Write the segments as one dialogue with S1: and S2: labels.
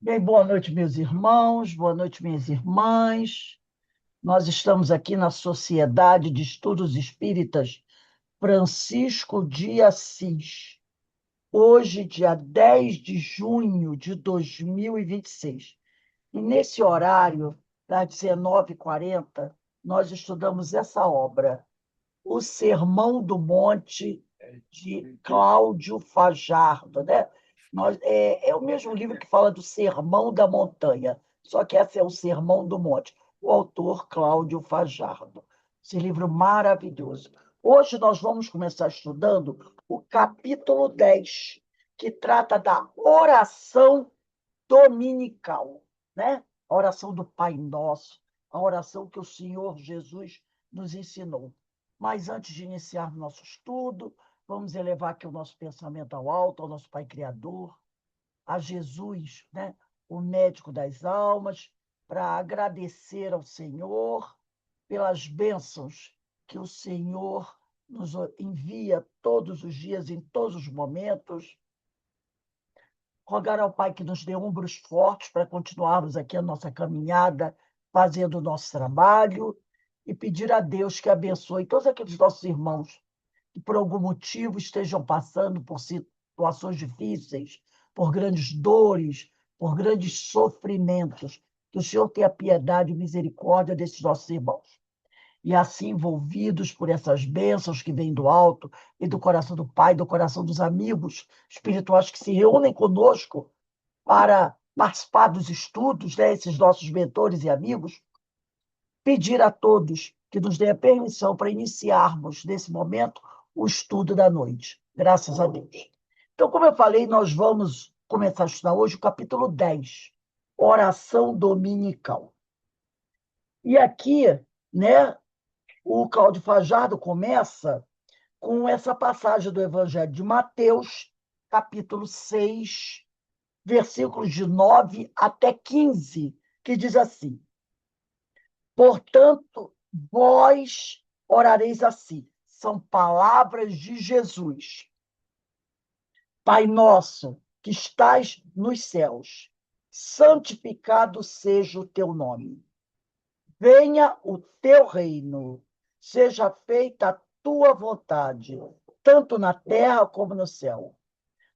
S1: Bem, boa noite, meus irmãos, boa noite, minhas irmãs. Nós estamos aqui na Sociedade de Estudos Espíritas Francisco de Assis, hoje, dia 10 de junho de 2026. E nesse horário, das 19h40, nós estudamos essa obra, O Sermão do Monte, de Cláudio Fajardo, né? É o mesmo livro que fala do Sermão da Montanha, só que esse é o Sermão do Monte. O autor Cláudio Fajardo. Esse livro maravilhoso. Hoje nós vamos começar estudando o capítulo 10, que trata da oração dominical, né? A oração do Pai Nosso, a oração que o Senhor Jesus nos ensinou. Mas antes de iniciar o nosso estudo, vamos elevar aqui o nosso pensamento ao alto, ao nosso Pai Criador, a Jesus, né? O médico das almas, para agradecer ao Senhor pelas bênçãos que o Senhor nos envia todos os dias, em todos os momentos. Rogar ao Pai que nos dê ombros fortes para continuarmos aqui a nossa caminhada, fazendo o nosso trabalho, e pedir a Deus que abençoe todos aqueles nossos irmãos que, por algum motivo, estejam passando por situações difíceis, por grandes dores, por grandes sofrimentos. Que o Senhor tenha piedade e misericórdia desses nossos irmãos. E assim, envolvidos por essas bênçãos que vêm do alto, e do coração do Pai, do coração dos amigos espirituais que se reúnem conosco para participar dos estudos, né, esses nossos mentores e amigos, pedir a todos que nos dê a permissão para iniciarmos, nesse momento, o estudo da noite. Graças a Deus. Então, como eu falei, nós vamos começar a estudar hoje o capítulo 10, Oração Dominical. E aqui, né, o Cláudio Fajardo começa com essa passagem do Evangelho de Mateus, capítulo 6, versículos de 9 até 15, que diz assim: Portanto, vós orareis assim. São palavras de Jesus. Pai nosso, que estás nos céus, santificado seja o teu nome. Venha o teu reino, seja feita a tua vontade, tanto na terra como no céu.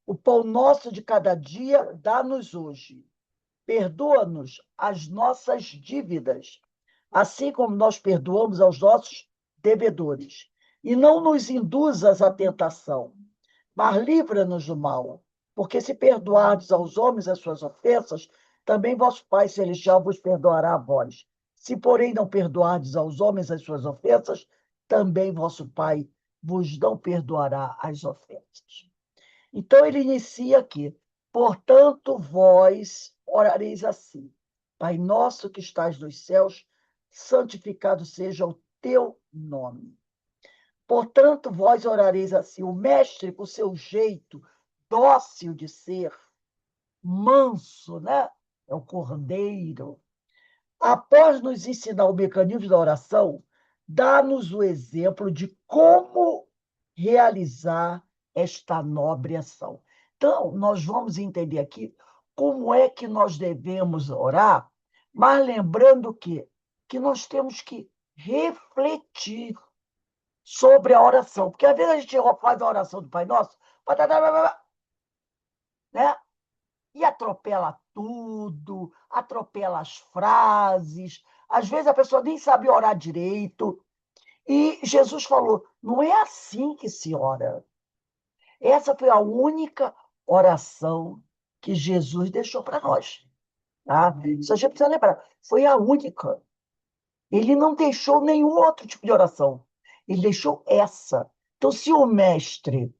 S1: O pão nosso de cada dia dá-nos hoje. Perdoa-nos as nossas dívidas, assim como nós perdoamos aos nossos devedores. E não nos induzas à tentação, mas livra-nos do mal. Porque se perdoardes aos homens as suas ofensas, também vosso Pai Celestial vos perdoará a vós. Se, porém, não perdoardes aos homens as suas ofensas, também vosso Pai vos não perdoará as ofensas. Então, ele inicia aqui. Portanto, vós orareis assim. Pai nosso que estás nos céus, santificado seja o teu nome. Portanto, vós orareis assim. O mestre, com o seu jeito dócil de ser, manso, né? É o cordeiro. Após nos ensinar o mecanismo da oração, dá-nos o exemplo de como realizar esta nobre ação. Então, nós vamos entender aqui como é que nós devemos orar, mas lembrando que nós temos que refletir sobre a oração. Porque às vezes a gente faz a oração do Pai Nosso, né? E atropela tudo, atropela as frases. Às vezes a pessoa nem sabe orar direito. E Jesus falou: não é assim que se ora. Essa foi a única oração que Jesus deixou para nós. Tá? Isso a gente precisa lembrar. Foi a única. Ele não deixou nenhum outro tipo de oração. Ele deixou essa. Então, se o Mestre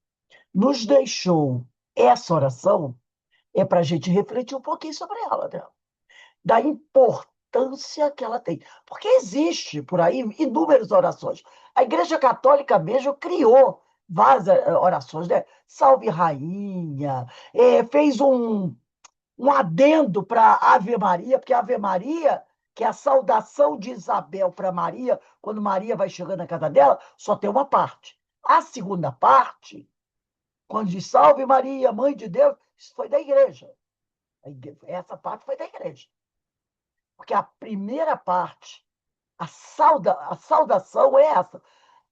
S1: nos deixou essa oração, é para a gente refletir um pouquinho sobre ela, né? Da importância que ela tem. Porque existe por aí inúmeras orações. A Igreja Católica mesmo criou várias orações, né? Salve Rainha, fez um adendo para Ave Maria, porque a Ave Maria, que é a saudação de Isabel para Maria, quando Maria vai chegando na casa dela, só tem uma parte. A segunda parte, quando diz Salve Maria, Mãe de Deus, isso foi da igreja. Essa parte foi da igreja. Porque a primeira parte, a saudação é essa.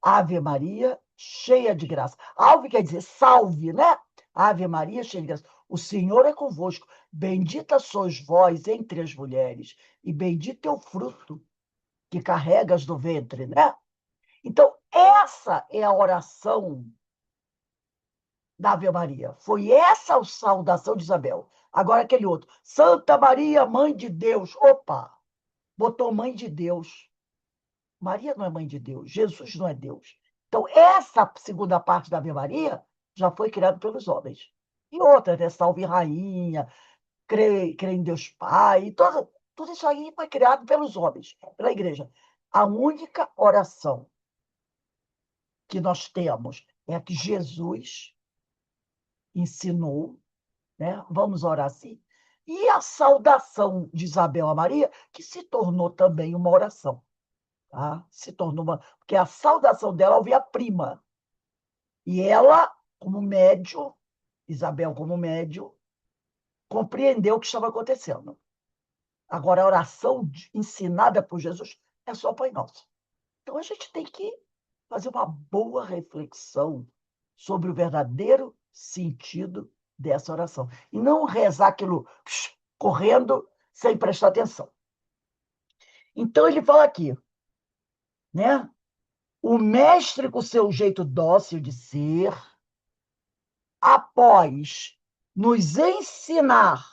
S1: Ave Maria, cheia de graça. Ave quer dizer salve, né? Ave Maria, cheia de graça. O Senhor é convosco. Bendita sois vós entre as mulheres, e bendito é o fruto que carregas no ventre, né? Então, essa é a oração da Ave Maria. Foi essa a saudação de Isabel. Agora aquele outro. Santa Maria, Mãe de Deus. Opa! Botou Mãe de Deus. Maria não é Mãe de Deus. Jesus não é Deus. Então, essa segunda parte da Ave Maria já foi criada pelos homens. E outra, né? Salve Rainha, crê em Deus Pai, tudo isso aí foi criado pelos homens, pela igreja. A única oração que nós temos é a que Jesus ensinou, né? Vamos orar assim. E a saudação de Isabel a Maria, que se tornou também uma oração. Tá? Se tornou uma. Porque a saudação dela ouvia a prima. E ela, como médium, Isabel, como médium, compreendeu o que estava acontecendo. Agora, a oração ensinada por Jesus é só Pai Nosso. Então, a gente tem que fazer uma boa reflexão sobre o verdadeiro sentido dessa oração. E não rezar aquilo correndo sem prestar atenção. Então, ele fala aqui, né? O mestre, com seu jeito dócil de ser, após nos ensinar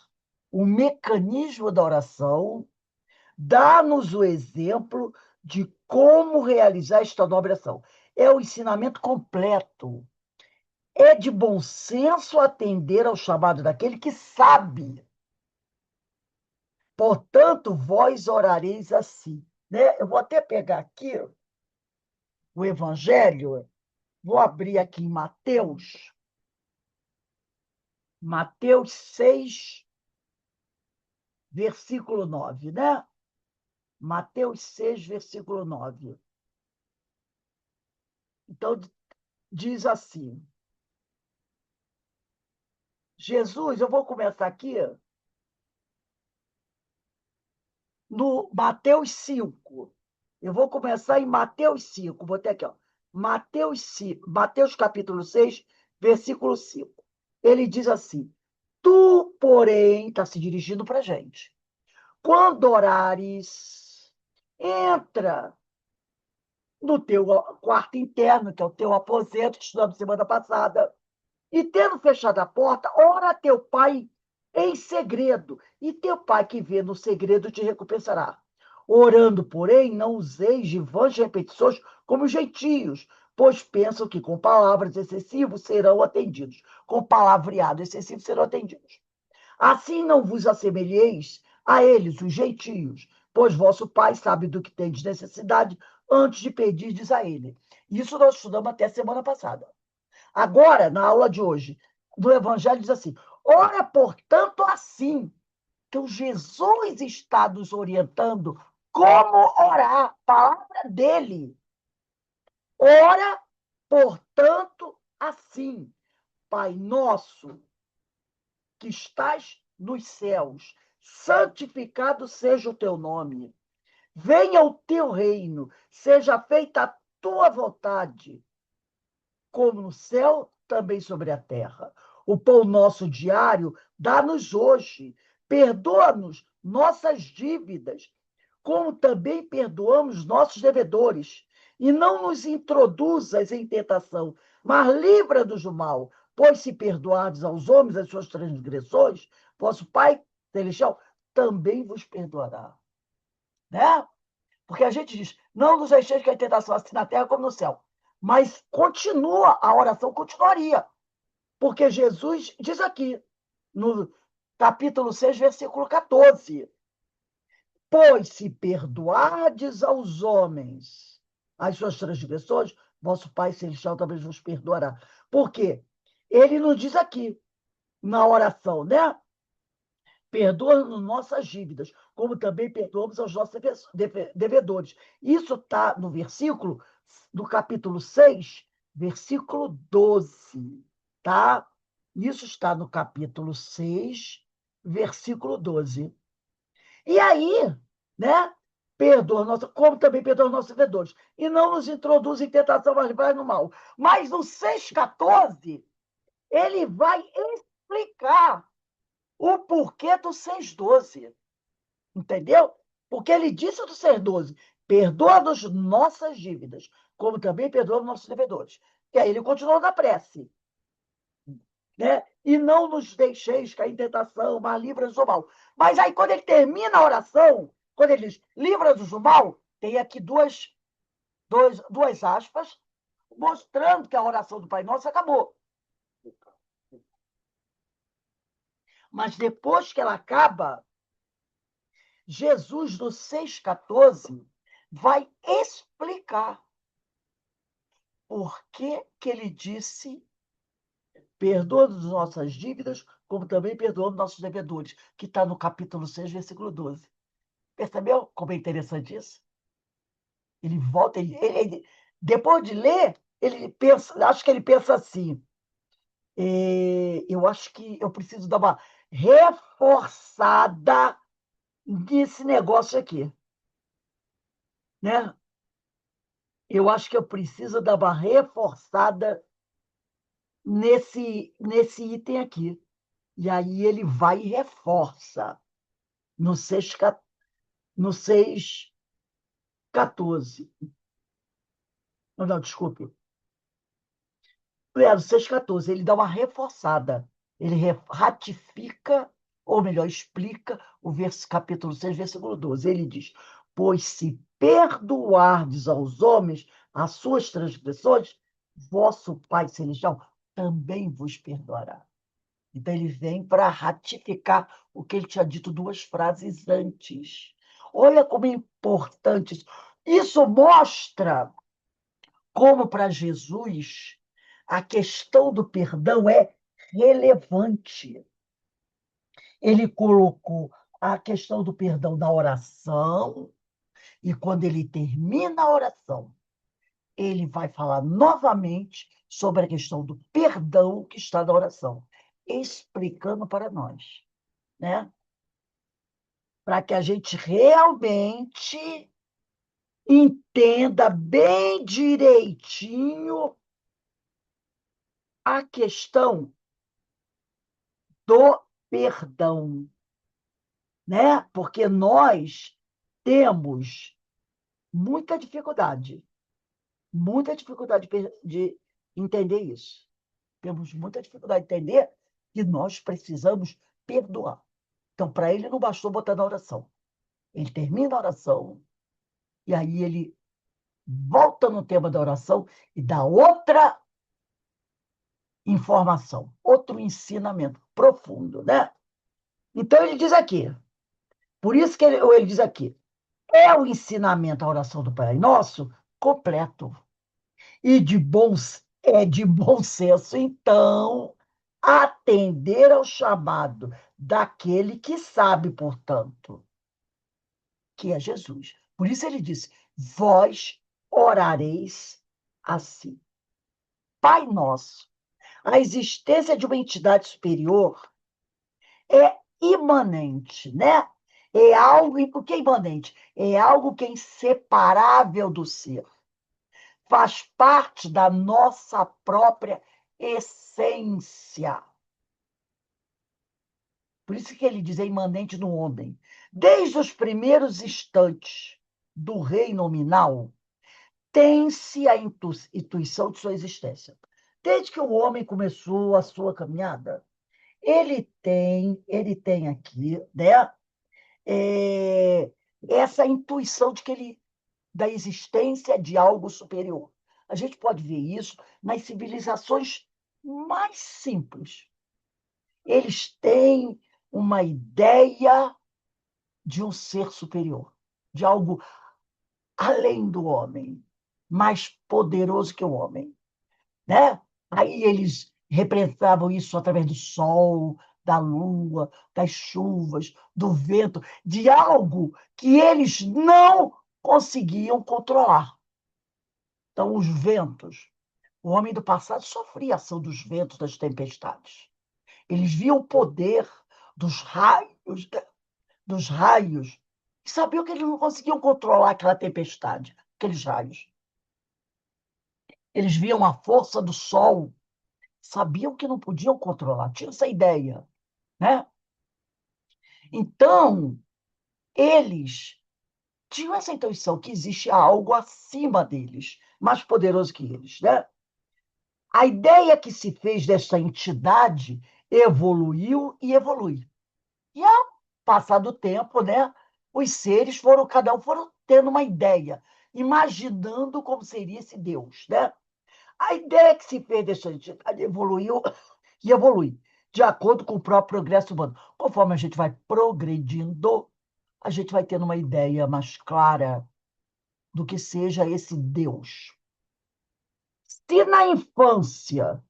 S1: o mecanismo da oração, dá-nos o exemplo de como realizar esta nobre ação. É o ensinamento completo. É de bom senso atender ao chamado daquele que sabe. Portanto, vós orareis assim. Né? Eu vou até pegar aqui o Evangelho, vou abrir aqui em Mateus 6, versículo 9, né? Mateus 6, versículo 9. Então, diz assim: Jesus, eu vou começar aqui no Mateus 5. Eu vou começar em Mateus 5. Vou ter aqui, ó. Mateus 5, Mateus capítulo 6, versículo 5. Ele diz assim: Tu, porém, está se dirigindo para a gente. Quando orares, entra no teu quarto interno, que é o teu aposento, que estudamos semana passada, e tendo fechado a porta, ora a teu pai em segredo, e teu pai que vê no segredo te recompensará. Orando, porém, não useis de vãs repetições como os gentios, pois pensam que com palavras excessivas serão atendidos. Com palavreado excessivo serão atendidos. Assim não vos assemelheis a eles, os gentios, pois vosso Pai sabe do que tendes necessidade antes de pedirdes a ele. Isso nós estudamos até semana passada. Agora, na aula de hoje, do Evangelho, diz assim: ora, portanto, assim. Então, Jesus está nos orientando como orar, palavra dele. Ora, portanto, assim. Pai nosso, que estás nos céus, santificado seja o teu nome. Venha o teu reino, seja feita a tua vontade, como no céu, também sobre a terra. O pão nosso diário dá-nos hoje. Perdoa-nos nossas dívidas, como também perdoamos nossos devedores. E não nos introduzas em tentação, mas livra-nos do mal. Pois se perdoardes aos homens as suas transgressões, vosso Pai Celestial também vos perdoará. Né? Porque a gente diz, não nos deixeis cair em tentação, assim na terra como no céu. Mas continua, a oração continuaria. Porque Jesus diz aqui, no capítulo 6, versículo 14: Pois se perdoardes aos homens as suas transgressões, vosso Pai Celestial também vos perdoará. Por quê? Ele nos diz aqui, na oração, né? Perdoa-nos nossas dívidas, como também perdoamos aos nossos devedores. Isso está no versículo, do capítulo 6, versículo 12, tá? Isso está no capítulo 6, versículo 12. E aí, né? Perdoa nossa, como também perdoa os nossos devedores. E não nos introduz em tentação, mas vai no mal. Mas no 6,14, ele vai explicar o porquê do 6,12. Entendeu? Porque ele disse do 6,12: perdoa-nos nossas dívidas, como também perdoa os nossos devedores. E aí ele continuou na prece, né? E não nos deixeis cair em tentação, mas livra-nos do mal. Mas aí, quando ele termina a oração, quando ele diz livra-nos do mal, tem aqui duas aspas, mostrando que a oração do Pai Nosso acabou. Mas depois que ela acaba, Jesus, no 6,14, vai explicar por que que ele disse perdoa-nos nossas dívidas, como também perdoamos nossos devedores, que está no capítulo 6, versículo 12. Percebeu como é interessante isso? Ele volta, depois de ler, ele pensa, acho que ele pensa assim, eu acho que eu preciso dar uma reforçada nesse negócio aqui, né? Eu acho que eu preciso dar uma reforçada nesse item aqui. E aí ele vai e reforça no 6,14. Não, não, desculpe. No 6,14, ele dá uma reforçada. Ele ratifica, ou melhor, explica o capítulo 6, versículo 12. Ele diz: pois se perdoardes aos homens as suas transgressões, vosso Pai Celestial também vos perdoará. Então, ele vem para ratificar o que ele tinha dito duas frases antes. Olha como é importante isso. Isso mostra como, para Jesus, a questão do perdão é relevante. Ele colocou a questão do perdão na oração, e quando ele termina a oração, ele vai falar novamente sobre a questão do perdão que está na oração, explicando para nós, né? Para que a gente realmente entenda bem direitinho a questão do perdão, né? Porque nós temos muita dificuldade de entender isso. Temos muita dificuldade de entender que nós precisamos perdoar. Então, para ele não bastou botar na oração. Ele termina a oração e aí ele volta no tema da oração e dá outra informação, outro ensinamento profundo, né? Então ele diz aqui, por isso que ele diz aqui, é o ensinamento à oração do Pai Nosso completo e de bom senso, então, atender ao chamado daquele que sabe, portanto, que é Jesus. Por isso ele disse: vós orareis assim. Pai Nosso. A existência de uma entidade superior é imanente, né? É algo, o que é imanente? É algo que é inseparável do ser. Faz parte da nossa própria essência. Por isso que ele diz é imanente no homem. Desde os primeiros instantes do rei nominal, tem-se a intuição de sua existência. Desde que o homem começou a sua caminhada, ele tem aqui, né, é, essa intuição da existência de algo superior. A gente pode ver isso nas civilizações mais simples. Eles têm uma ideia de um ser superior, de algo além do homem, mais poderoso que o homem, né? Aí eles representavam isso através do sol, da lua, das chuvas, do vento, de algo que eles não conseguiam controlar. Então, os ventos. O homem do passado sofria a ação dos ventos, das tempestades. Eles viam o poder dos raios, dos raios, e sabiam que eles não conseguiam controlar aquela tempestade, aqueles raios. Eles viam a força do sol, sabiam que não podiam controlar, tinham essa ideia, né? Então, eles tinham essa intuição que existe algo acima deles, mais poderoso que eles, né? A ideia que se fez dessa entidade evoluiu e evolui. E ao passar do tempo, né, os seres foram, cada um foram tendo uma ideia, imaginando como seria esse Deus, né? A ideia que se fez dessa entidade evoluiu e evolui, de acordo com o próprio progresso humano. Conforme a gente vai progredindo, a gente vai tendo uma ideia mais clara do que seja esse Deus. Se na infância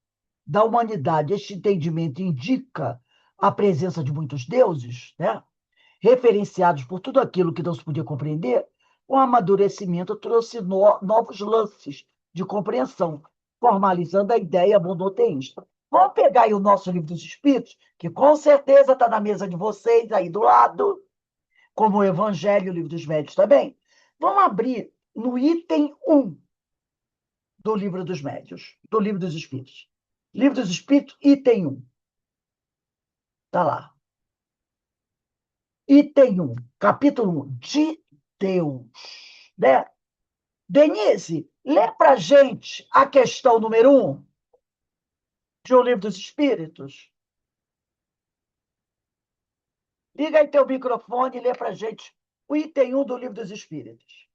S1: da humanidade este entendimento indica a presença de muitos deuses, né, referenciados por tudo aquilo que não se podia compreender, o amadurecimento trouxe novos lances de compreensão, formalizando a ideia monoteísta. Vamos pegar aí o nosso livro dos Espíritos, que com certeza está na mesa de vocês, aí do lado, como o Evangelho e o Livro dos Médios também. Vamos abrir no item 1 do Livro dos Médios, do Livro dos Espíritos. Livro dos Espíritos, item 1. Está lá. Item 1, capítulo 1, de Deus. Né? Denise, lê para a gente a questão número 1 de O Livro dos Espíritos. Liga aí teu microfone e lê para a gente o item 1 do Livro dos Espíritos.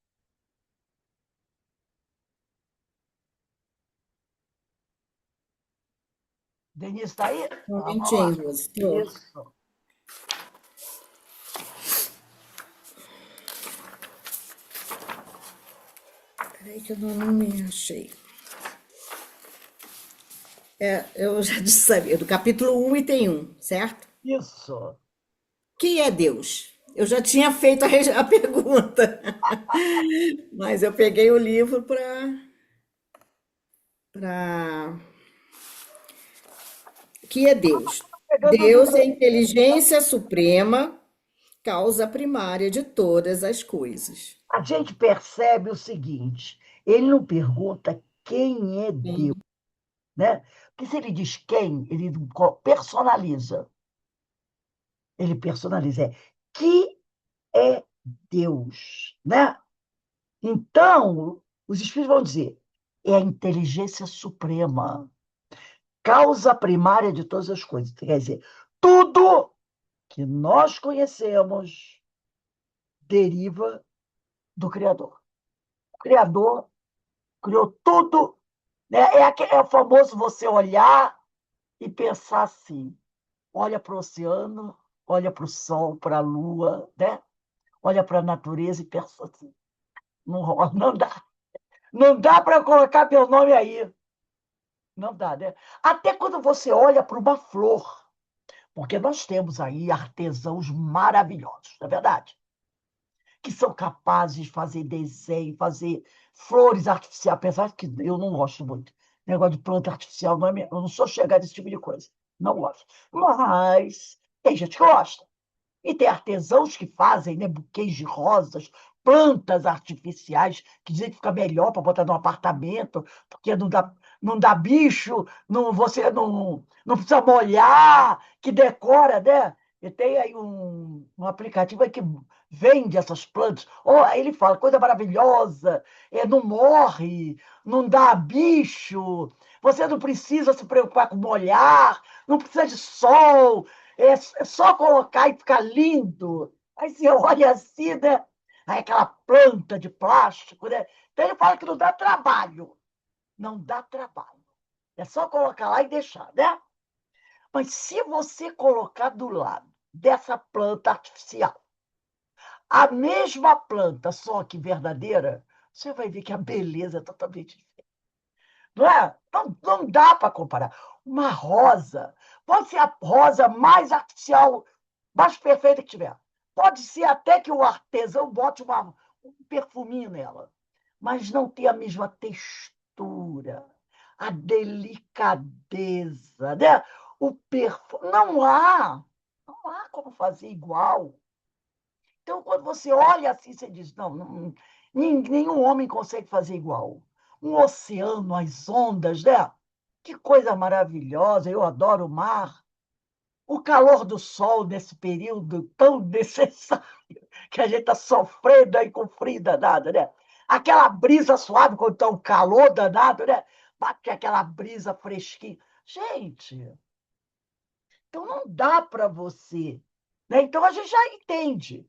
S1: Denise, está aí?
S2: Um
S1: Vamos lá.
S2: momentinho, Rose.
S1: Isso.
S2: Peraí que eu não me achei. Eu já disse, sabia, do capítulo 1, item 1, certo?
S1: Isso.
S2: Que é Deus? Eu já tinha feito a pergunta, mas eu peguei o livro para... Que é Deus?
S1: Pegando o
S2: Deus
S1: livro.
S2: é a inteligência suprema, causa primária de todas as coisas.
S1: A gente percebe o seguinte: ele não pergunta quem é Deus,
S2: Sim.
S1: né? Porque se ele diz quem, ele personaliza. Ele personaliza. Que é Deus, né? Então, os espíritos vão dizer, é a inteligência suprema, causa primária de todas as coisas. Quer dizer, tudo que nós conhecemos deriva do Criador. O Criador criou tudo, né? É o famoso você olhar e pensar assim, olha para o oceano, olha para o sol, para a lua, né? Olha para a natureza e pensa assim, não dá. Não dá para colocar meu nome aí. Não dá, né? Até quando você olha para uma flor, porque nós temos aí artesãos maravilhosos, não é verdade? Que são capazes de fazer desenho, fazer flores artificiais, apesar que eu não gosto muito. Negócio de planta artificial, eu não sou chegada a esse tipo de coisa. Não gosto. Mas tem gente que gosta. E tem artesãos que fazem, né, buquês de rosas, plantas artificiais, que dizem que fica melhor para botar no apartamento, porque não dá bicho, você não precisa molhar, que decora, né? E tem aí um aplicativo aí que vende essas plantas. Oh, aí ele fala, coisa maravilhosa, não morre, não dá bicho, você não precisa se preocupar com molhar, não precisa de sol, é só colocar e ficar lindo. Aí você olha assim, né? Aí aquela planta de plástico, né? Então ele fala que não dá trabalho. Não dá trabalho. É só colocar lá e deixar, né? Mas se você colocar do lado dessa planta artificial, a mesma planta, só que verdadeira, você vai ver que a beleza é totalmente diferente. Não é? Não dá para comparar. Uma rosa, pode ser a rosa mais artificial, mais perfeita que tiver. Pode ser até que o artesão bote um perfuminho nela, mas não tem a mesma textura, a delicadeza, né? O perfume. Não há fazer igual. Então, quando você olha assim, você diz, não, nenhum homem consegue fazer igual. Um oceano, as ondas, né? Que coisa maravilhosa, eu adoro o mar. O calor do sol nesse período tão necessário, que a gente está sofrendo aí com frio danado, né? Aquela brisa suave quando está um calor danado, né? Bate aquela brisa fresquinha. Gente, então não dá para você. Né? Então a gente já entende.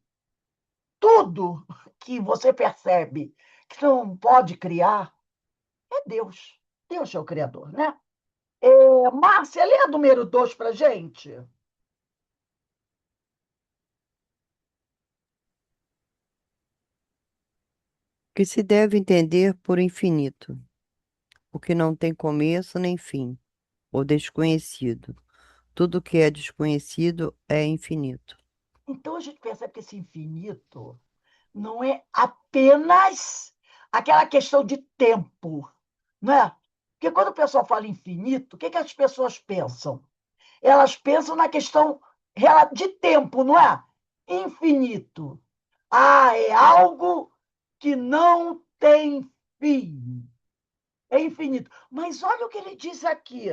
S1: Tudo que você percebe que não pode criar é Deus. Deus é o Criador, né? Márcia, lê a número 2 para gente.
S3: Que se deve entender por infinito, o que não tem começo nem fim, o desconhecido. Tudo que é desconhecido é infinito.
S1: Então a gente percebe que esse infinito não é apenas aquela questão de tempo, não é? Porque quando o pessoal fala infinito, o que as pessoas pensam? Elas pensam na questão de tempo, não é? Infinito. Ah, é algo que não tem fim. É infinito. Mas olha o que ele diz aqui.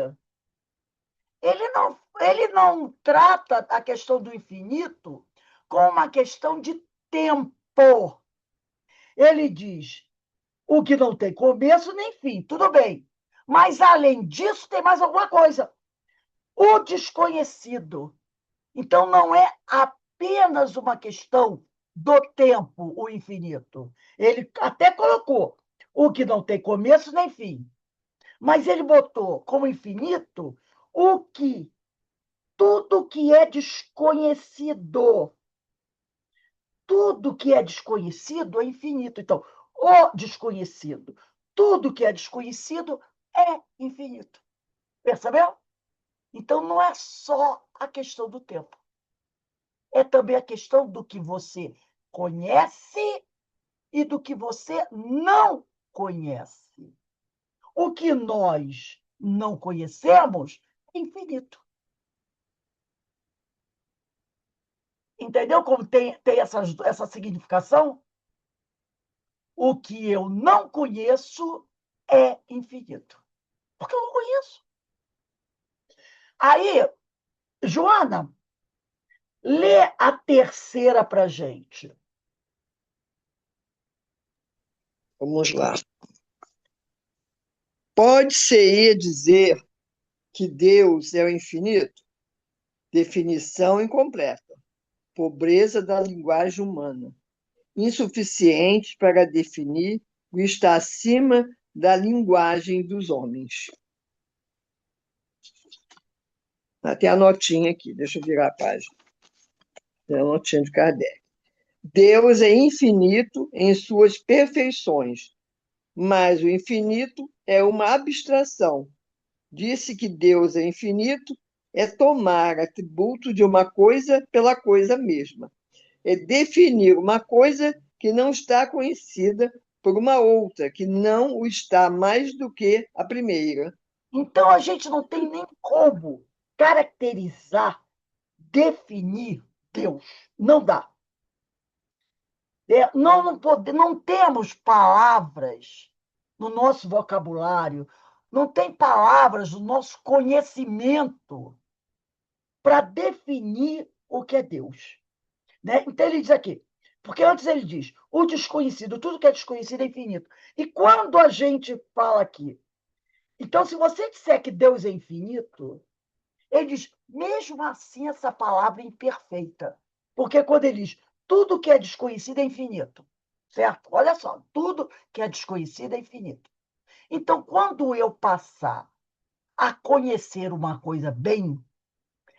S1: Ele não trata a questão do infinito como uma questão de tempo. Ele diz o que não tem começo nem fim, tudo bem. Mas, além disso, tem mais alguma coisa. O desconhecido. Então, não é apenas uma questão do tempo, o infinito. Ele até colocou o que não tem começo nem fim. Mas ele botou como infinito o que tudo que é desconhecido. Tudo que é desconhecido é infinito. Então, o desconhecido, tudo que é desconhecido é infinito. Percebeu? Então, não é só a questão do tempo. É também a questão do que você conhece e do que você não conhece. O que nós não conhecemos é infinito. Entendeu como tem essa significação? O que eu não conheço é infinito. Porque eu não conheço. Aí, Joana, lê a terceira para gente.
S4: Vamos lá. Pode-se dizer que Deus é o infinito? Definição incompleta. Pobreza da linguagem humana. Insuficiente para definir o que está acima da linguagem dos homens. Tem a notinha aqui, deixa eu virar a página. Tem a notinha de Kardec. Deus é infinito em suas perfeições, mas o infinito é uma abstração. Disse que Deus é infinito é tomar atributo de uma coisa pela coisa mesma. É definir uma coisa que não está conhecida por uma outra, que não o está mais do que a primeira.
S1: Então, a gente não tem nem como caracterizar, definir Deus. Não dá. Não temos palavras no nosso vocabulário, não tem palavras no nosso conhecimento para definir o que é Deus. Né? Então, ele diz aqui, porque antes ele diz, o desconhecido, tudo que é desconhecido é infinito. E quando a gente fala aqui, então, se você disser que Deus é infinito, ele diz, mesmo assim, essa palavra é imperfeita. Porque quando ele diz, tudo que é desconhecido é infinito. Certo? Olha só, tudo que é desconhecido é infinito. Então, quando eu passar a conhecer uma coisa bem,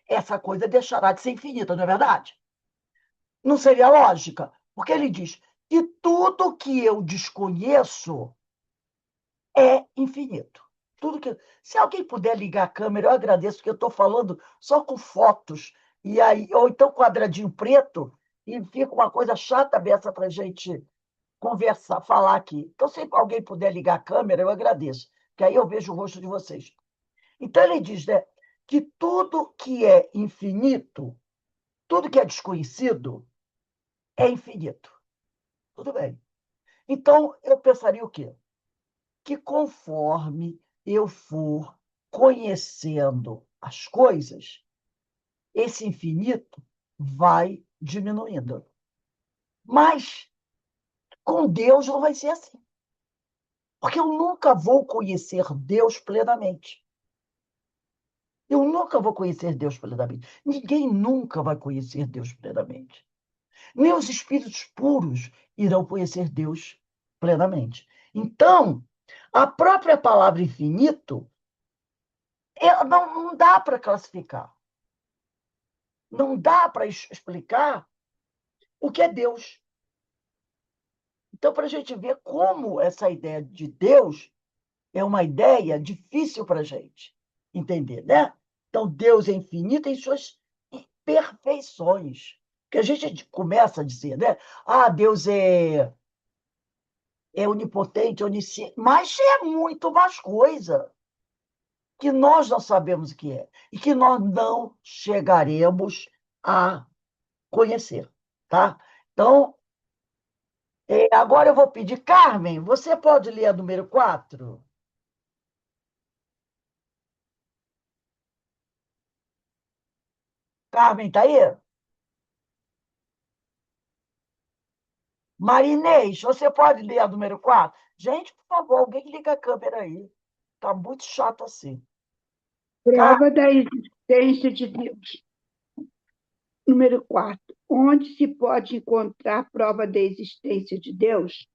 S1: essa coisa deixará de ser infinita, não é verdade? Não seria lógica? Porque ele diz que tudo que eu desconheço é infinito. Tudo que... Se alguém puder ligar a câmera, eu agradeço, porque eu estou falando só com fotos, e aí, ou então quadradinho preto, e fica uma coisa chata dessa para a gente conversar, falar aqui. Então, se alguém puder ligar a câmera, eu agradeço, porque aí eu vejo o rosto de vocês. Então, ele diz, né, que tudo que é infinito, tudo que é desconhecido é infinito. Tudo bem. Então, eu pensaria o quê? Que conforme eu for conhecendo as coisas, esse infinito vai diminuindo. Mas com Deus não vai ser assim. Porque eu nunca vou conhecer Deus plenamente. Eu nunca vou conhecer Deus plenamente. Ninguém nunca vai conhecer Deus plenamente. Nem os espíritos puros irão conhecer Deus plenamente. Então, a própria palavra infinito não dá para classificar. Não dá para explicar o que é Deus. Então, para a gente ver como essa ideia de Deus é uma ideia difícil para a gente entender, né? Então, Deus é infinito em suas perfeições. Que a gente começa a dizer, né? Ah, Deus é onipotente, onisciente, mas é muito mais coisa que nós não sabemos o que é e que nós não chegaremos a conhecer, tá? Então, agora eu vou pedir, Carmen, você pode ler a número 4? Carmen, tá aí? Marinês, você pode ler a número 4? Gente, por favor, alguém liga a câmera aí. Tá muito chato assim.
S5: Prova da existência de Deus. Número 4. Onde se pode encontrar prova da existência de Deus?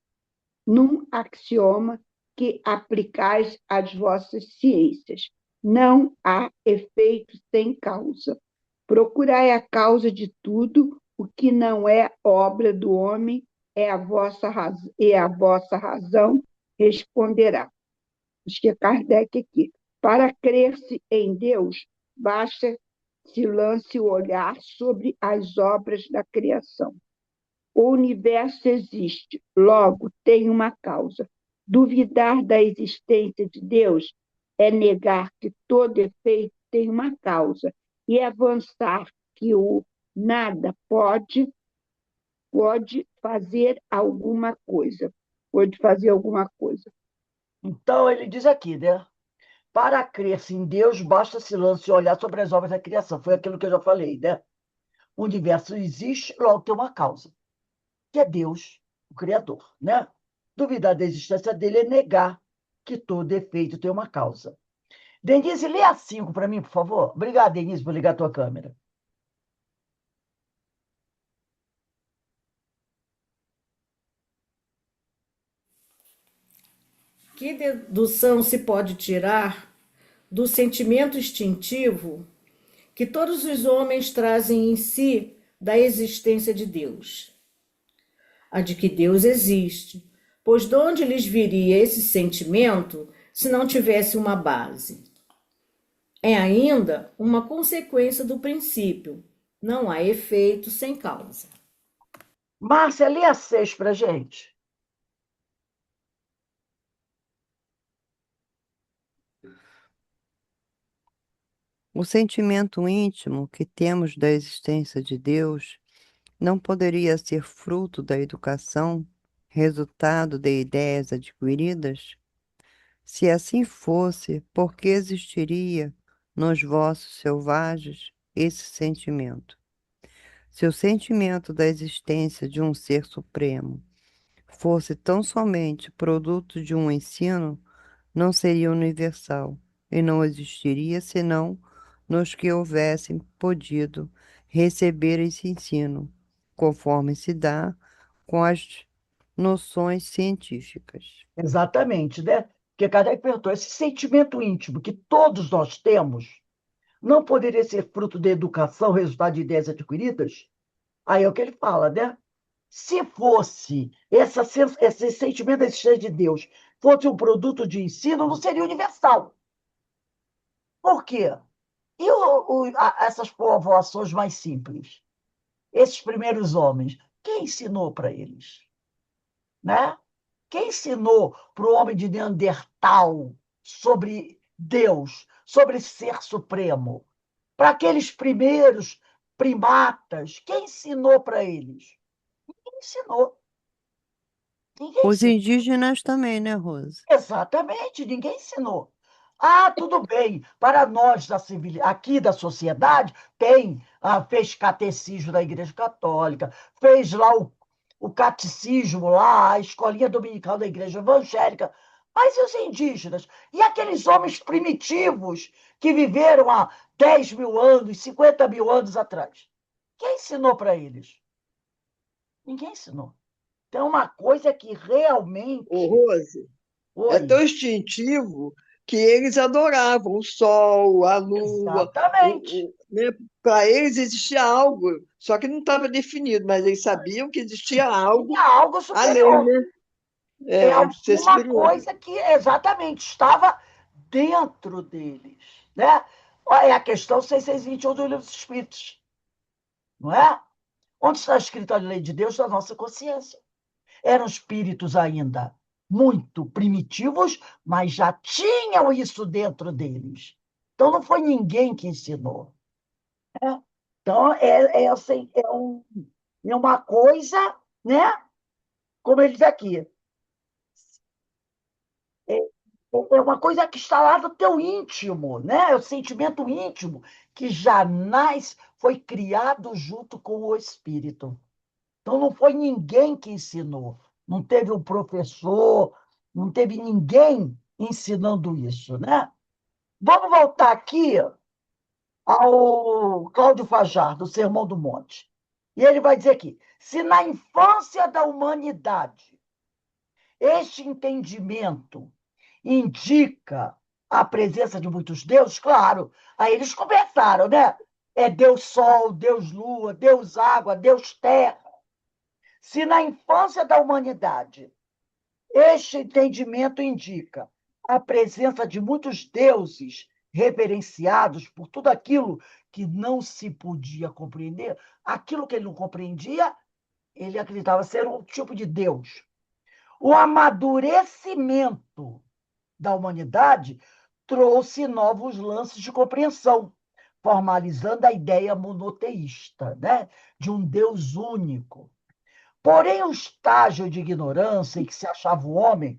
S5: Num axioma que aplicais às vossas ciências. Não há efeito sem causa. Procurai a causa de tudo, o que não é obra do homem, e a vossa razão responderá. Acho que é Kardec aqui. Para crer-se em Deus, basta se lance o olhar sobre as obras da criação. O universo existe, logo tem uma causa. Duvidar da existência de Deus é negar que todo efeito tem uma causa e avançar que o nada pode fazer alguma coisa. Pode fazer alguma coisa.
S1: Então, ele diz aqui, né? Para crer-se em Deus, basta se lance olhar sobre as obras da criação. Foi aquilo que eu já falei, né? O universo existe, logo tem uma causa, que é Deus, o Criador, né? Duvidar da existência dele é negar que todo efeito tem uma causa. Denise, lê a 5 para mim, por favor. Obrigada, Denise, por ligar a tua câmera.
S2: Que dedução se pode tirar do sentimento instintivo que todos os homens trazem em si da existência de Deus? A de que Deus existe, pois de onde lhes viria esse sentimento se não tivesse uma base? É ainda uma consequência do princípio, não há efeito sem causa.
S1: Márcia, lê a 6 para gente.
S3: O sentimento íntimo que temos da existência de Deus não poderia ser fruto da educação, resultado de ideias adquiridas? Se assim fosse, por que existiria nos vossos selvagens esse sentimento? Se o sentimento da existência de um ser supremo fosse tão somente produto de um ensino, não seria universal e não existiria senão nos que houvessem podido receber esse ensino, conforme se dá com as noções científicas.
S1: Exatamente, né? Porque Kardec perguntou, esse sentimento íntimo que todos nós temos não poderia ser fruto da educação, resultado de ideias adquiridas? Aí é o que ele fala, né? Se fosse esse sentimento da existência de Deus fosse um produto de ensino, não seria universal. Por quê? E essas povoações mais simples? Esses primeiros homens, quem ensinou para eles? Né? Quem ensinou para o homem de Neandertal sobre Deus, sobre ser supremo? Para aqueles primeiros primatas. Quem ensinou para eles? Ninguém ensinou. Ninguém
S3: Os
S1: ensinou.
S3: indígenas também, né, Rosa?
S1: Exatamente, ninguém ensinou. Ah, tudo bem, para nós aqui da sociedade, fez catecismo da Igreja Católica, fez lá o catecismo, lá, a escolinha dominical da Igreja Evangélica, mas e os indígenas? E aqueles homens primitivos que viveram há 10 mil anos, 50 mil anos atrás? Quem ensinou para eles? Ninguém ensinou. Então, uma coisa que
S4: Ô,
S1: realmente.
S4: Rose, é
S1: Oi.
S4: tão instintivo que eles adoravam o sol, a lua,
S1: Exatamente.
S4: né? Para eles existia algo, só que não estava definido, mas eles sabiam que existia algo
S1: Tinha algo
S4: além,
S1: superior.
S4: né?
S1: É
S4: Um ser
S1: alguma
S4: superior.
S1: coisa que exatamente estava dentro deles, né? É a questão 621 do Livro dos Espíritos, não é? Onde está escrita a lei de Deus na nossa consciência. Eram espíritos ainda muito primitivos, mas já tinham isso dentro deles. Então, não foi ninguém que ensinou. Né? Então, assim, é uma coisa, né? Como ele diz aqui, é, é uma coisa que está lá no teu íntimo, né? É o sentimento íntimo que jamais foi criado junto com o espírito. Então não foi ninguém que ensinou, não teve um professor, não teve ninguém ensinando isso, né? Vamos voltar aqui ao Cláudio Fajardo, do Sermão do Monte. E ele vai dizer aqui: se na infância da humanidade este entendimento indica a presença de muitos deuses, claro. Aí eles começaram, né? É Deus Sol, Deus Lua, Deus Água, Deus Terra. Se na infância da humanidade este entendimento indica a presença de muitos deuses reverenciados por tudo aquilo que não se podia compreender, aquilo que ele não compreendia, ele acreditava ser um tipo de Deus. O amadurecimento da humanidade trouxe novos lances de compreensão, formalizando a ideia monoteísta, né? De um Deus único. Porém, o estágio de ignorância em que se achava o homem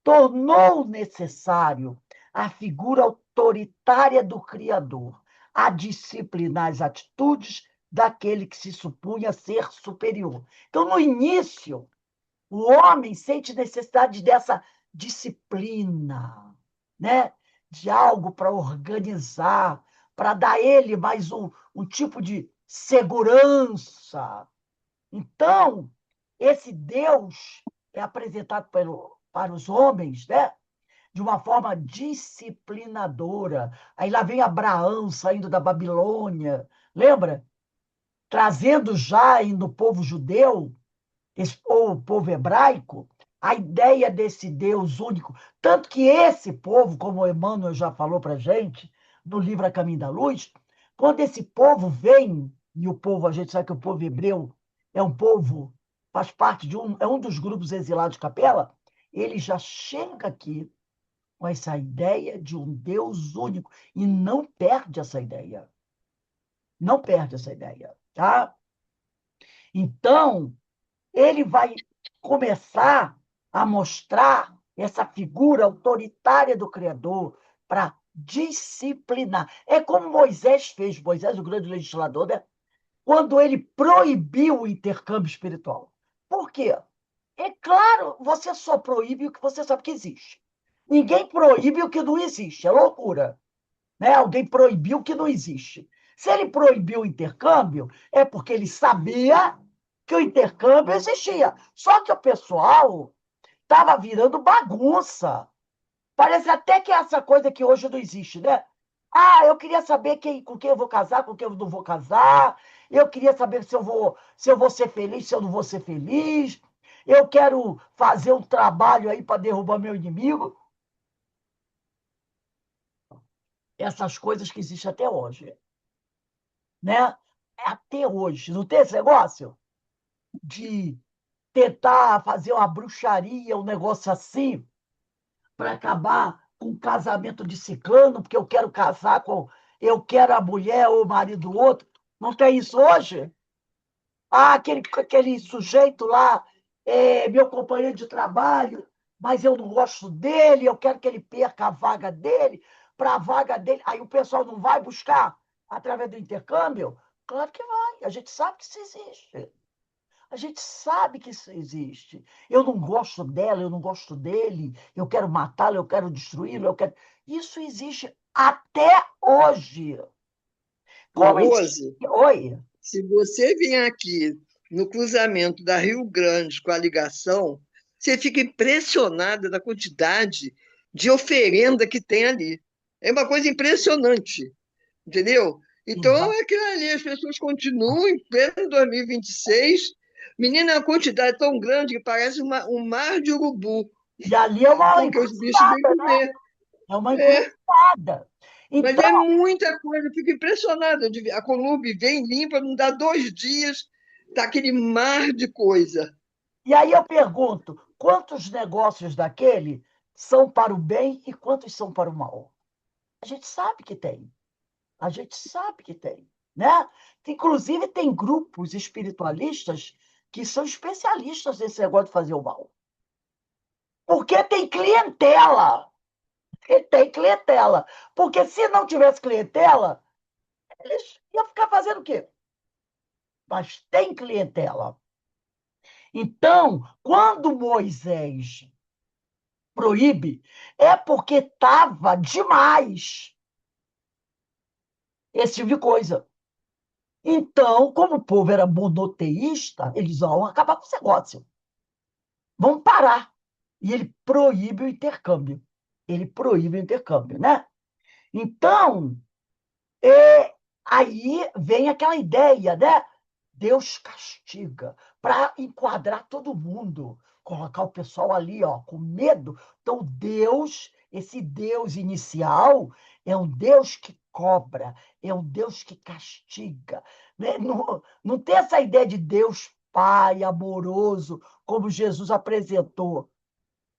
S1: tornou necessário a figura autoritária do Criador, a disciplinar as atitudes daquele que se supunha ser superior. Então, no início, o homem sente necessidade dessa disciplina, né? De algo para organizar, para dar a ele mais um tipo de segurança. Então, esse Deus é apresentado para os homens, né? De uma forma disciplinadora. Aí lá vem Abraão saindo da Babilônia, lembra? Trazendo já no povo judeu ou o povo hebraico, a ideia desse Deus único. Tanto que esse povo, como o Emmanuel já falou para a gente, no livro A Caminho da Luz, quando esse povo vem, e o povo, a gente sabe que o povo hebreu é um povo, faz parte é um dos grupos exilados de Capela, ele já chega aqui com essa ideia de um Deus único e não perde essa ideia. Não perde essa ideia, tá? Então, ele vai começar a mostrar essa figura autoritária do Criador para disciplinar. É como Moisés fez, Moisés, o grande legislador, né? Quando ele proibiu o intercâmbio espiritual. Por quê? É claro, você só proíbe o que você sabe que existe. Ninguém proíbe o que não existe, é loucura. Né? Alguém proibiu o que não existe. Se ele proibiu o intercâmbio, é porque ele sabia que o intercâmbio existia. Só que o pessoal estava virando bagunça. Parece até que é essa coisa que hoje não existe, né? Ah, eu queria saber com quem eu vou casar, com quem eu não vou casar. Eu queria saber se eu vou ser feliz, se eu não vou ser feliz. Eu quero fazer um trabalho aí para derrubar meu inimigo. Essas coisas que existem até hoje, né? Até hoje. Não tem esse negócio de tentar fazer uma bruxaria, um negócio assim, para acabar com o casamento de ciclano, porque eu quero casar com. Eu quero a mulher ou o marido do outro. Não tem isso hoje? Ah, aquele sujeito lá é meu companheiro de trabalho, mas eu não gosto dele, eu quero que ele perca a vaga dele, para a vaga dele. Aí o pessoal não vai buscar através do intercâmbio? Claro que vai, a gente sabe que isso existe. A gente sabe que isso existe. Eu não gosto dela, eu não gosto dele, eu quero matá-lo, eu quero destruí-lo, eu quero. Isso existe até hoje.
S4: Ô,
S1: Como existe.
S4: Rose,
S1: Oi.
S4: se você vier aqui no cruzamento da Rio Grande com a ligação, você fica impressionada da quantidade de oferenda que tem ali. É uma coisa impressionante, entendeu? Então,
S1: Exa-
S4: é aquilo ali, as pessoas continuam em pleno 2026. Menina, é uma quantidade tão grande que parece um mar de urubu,
S1: E ali é uma
S4: porque os bichos vêm
S1: encruzilhada, né?
S4: comer.
S1: É uma
S4: É,
S1: encruzilhada.
S4: mas
S1: Então,
S4: é muita coisa, eu fico impressionada. A Columbi vem limpa, não dá 2 dias, tá aquele mar de coisa.
S1: e aí eu pergunto, quantos negócios daquele são para o bem e quantos são para o mal? A gente sabe que tem. A gente sabe que tem, né? Inclusive, tem grupos espiritualistas que são especialistas nesse negócio de fazer o mal. Porque tem clientela. E tem clientela. Porque se não tivesse clientela, eles iam ficar fazendo o quê? Mas tem clientela. Então, quando Moisés proíbe, é porque estava demais esse tipo de coisa. Então, como o povo era monoteísta, eles vão acabar com esse negócio. Vão parar. E ele proíbe o intercâmbio. Ele proíbe o intercâmbio, né? Então, aí vem aquela ideia, né? Deus castiga para enquadrar todo mundo, colocar o pessoal ali, ó, com medo. Então, Deus, esse Deus inicial, é um Deus que cobra, é um Deus que castiga, né? Não tem essa ideia de Deus Pai amoroso, como Jesus apresentou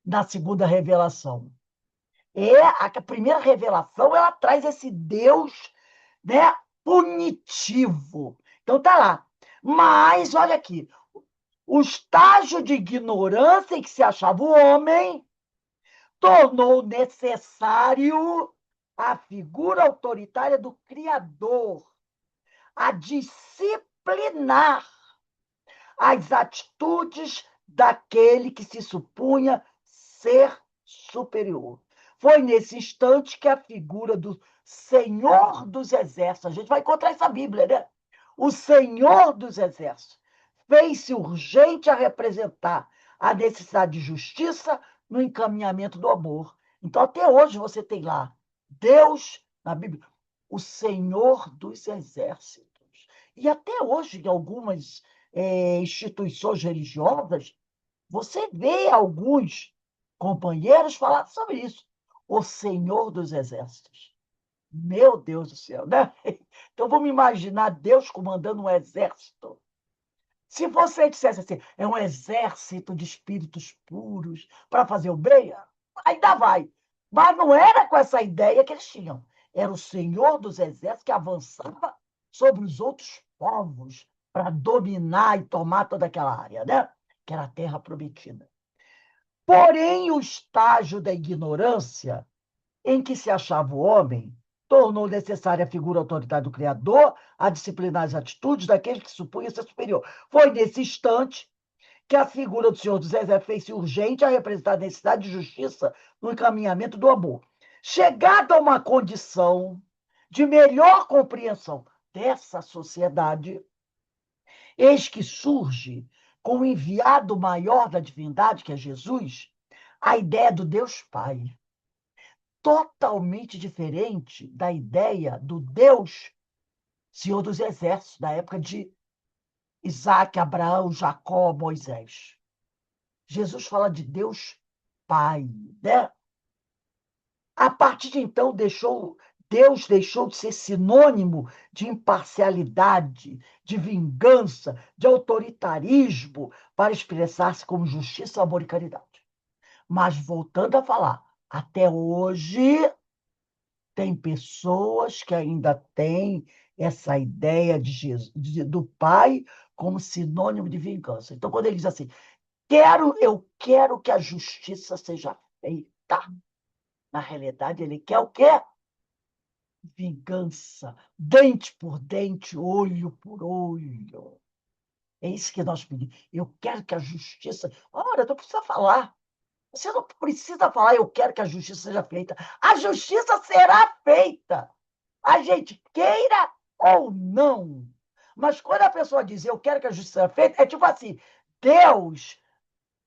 S1: na segunda revelação. A primeira revelação, ela traz esse Deus, né, punitivo. Então tá lá. Mas, olha aqui, o estágio de ignorância em que se achava o homem tornou necessário a figura autoritária do Criador, a disciplinar as atitudes daquele que se supunha ser superior. Foi nesse instante que a figura do Senhor dos Exércitos, a gente vai encontrar essa Bíblia, né? O Senhor dos Exércitos fez-se urgente a representar a necessidade de justiça no encaminhamento do amor. Então, até hoje você tem lá Deus, na Bíblia, o Senhor dos Exércitos. E até hoje, em algumas instituições religiosas, você vê alguns companheiros falar sobre isso. O Senhor dos Exércitos. Meu Deus do céu, né? Então vamos imaginar Deus comandando um exército. Se você dissesse assim, é um exército de espíritos puros para fazer o bem, ainda vai. Mas não era com essa ideia que eles tinham. Era o Senhor dos Exércitos que avançava sobre os outros povos para dominar e tomar toda aquela área, né? Que era a terra prometida. Porém, o estágio da ignorância em que se achava o homem tornou necessária a figura autoridade do Criador a disciplinar as atitudes daquele que supunha ser superior. Foi nesse instante que a figura do Senhor dos Exércitos fez-se urgente a representar a necessidade de justiça no encaminhamento do amor. Chegada a uma condição de melhor compreensão dessa sociedade, eis que surge, com o enviado maior da divindade, que é Jesus, a ideia do Deus Pai, totalmente diferente da ideia do Deus Senhor dos Exércitos, da época de Isaac, Abraão, Jacó, Moisés. Jesus fala de Deus Pai, né? A partir de então, Deus deixou de ser sinônimo de imparcialidade, de vingança, de autoritarismo, para expressar-se como justiça, amor e caridade. Mas, voltando a falar, até hoje tem pessoas que ainda têm essa ideia de Jesus, do Pai como sinônimo de vingança. Então, quando ele diz assim, eu quero que a justiça seja feita. Na realidade, ele quer o quê? Vingança, dente por dente, olho por olho. É isso que nós pedimos. Eu quero que a justiça. Ora, não precisa falar. Você não precisa falar, eu quero que a justiça seja feita. A justiça será feita. A gente queira ou não. Mas quando a pessoa diz, eu quero que a justiça seja feita, é tipo assim, Deus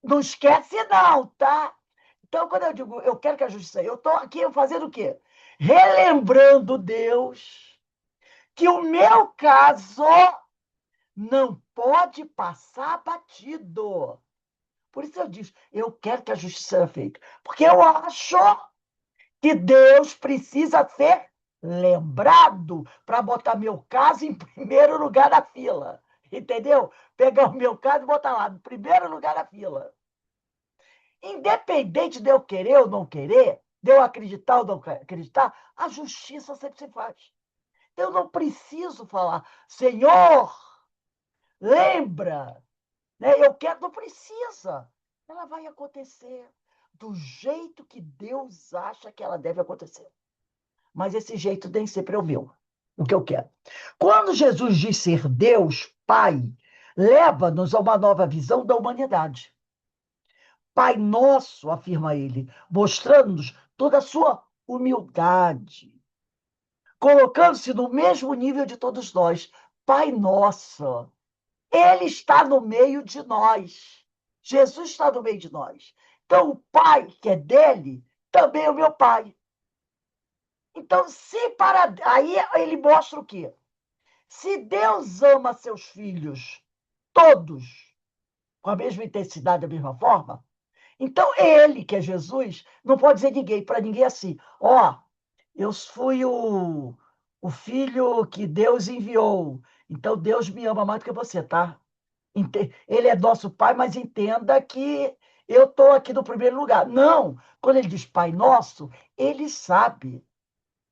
S1: não esquece não, tá? Então, quando eu digo, eu quero que a justiça, eu estou aqui fazendo o quê? Relembrando Deus que o meu caso não pode passar batido. Por isso eu disse, eu quero que a justiça seja feita. Porque eu acho que Deus precisa ser lembrado para botar meu caso em primeiro lugar na fila. Entendeu? Pegar o meu caso e botar lá, no primeiro lugar na fila. Independente de eu querer ou não querer, de eu acreditar ou não acreditar, a justiça sempre se faz. Eu não preciso falar, Senhor, lembra, né? Eu quero, não precisa. Ela vai acontecer do jeito que Deus acha que ela deve acontecer. Mas esse jeito nem sempre é o meu, o que eu quero. Quando Jesus diz ser Deus, Pai, leva-nos a uma nova visão da humanidade. Pai nosso, afirma ele, mostrando-nos toda a sua humildade, colocando-se no mesmo nível de todos nós. Pai nosso, ele está no meio de nós. Jesus está no meio de nós. Então, o Pai, que é dele, também é o meu Pai. Então, se para. Aí ele mostra o quê? Se Deus ama seus filhos, todos, com a mesma intensidade, da mesma forma, então ele, que é Jesus, não pode dizer ninguém, para ninguém assim, ó, eu fui o filho que Deus enviou, então Deus me ama mais do que você, tá? Ele é nosso pai, mas entenda que eu estou aqui no primeiro lugar. Não, quando ele diz Pai Nosso, ele sabe.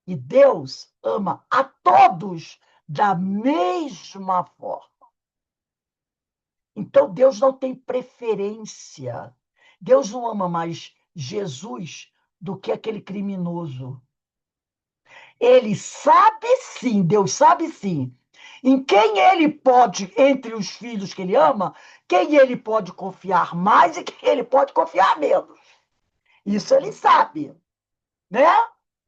S1: E Deus ama a todos da mesma forma. Então, Deus não tem preferência. Deus não ama mais Jesus do que aquele criminoso. Ele sabe sim, Deus sabe sim, em quem ele pode, entre os filhos que ele ama, quem ele pode confiar mais e quem ele pode confiar menos. Isso ele sabe, né?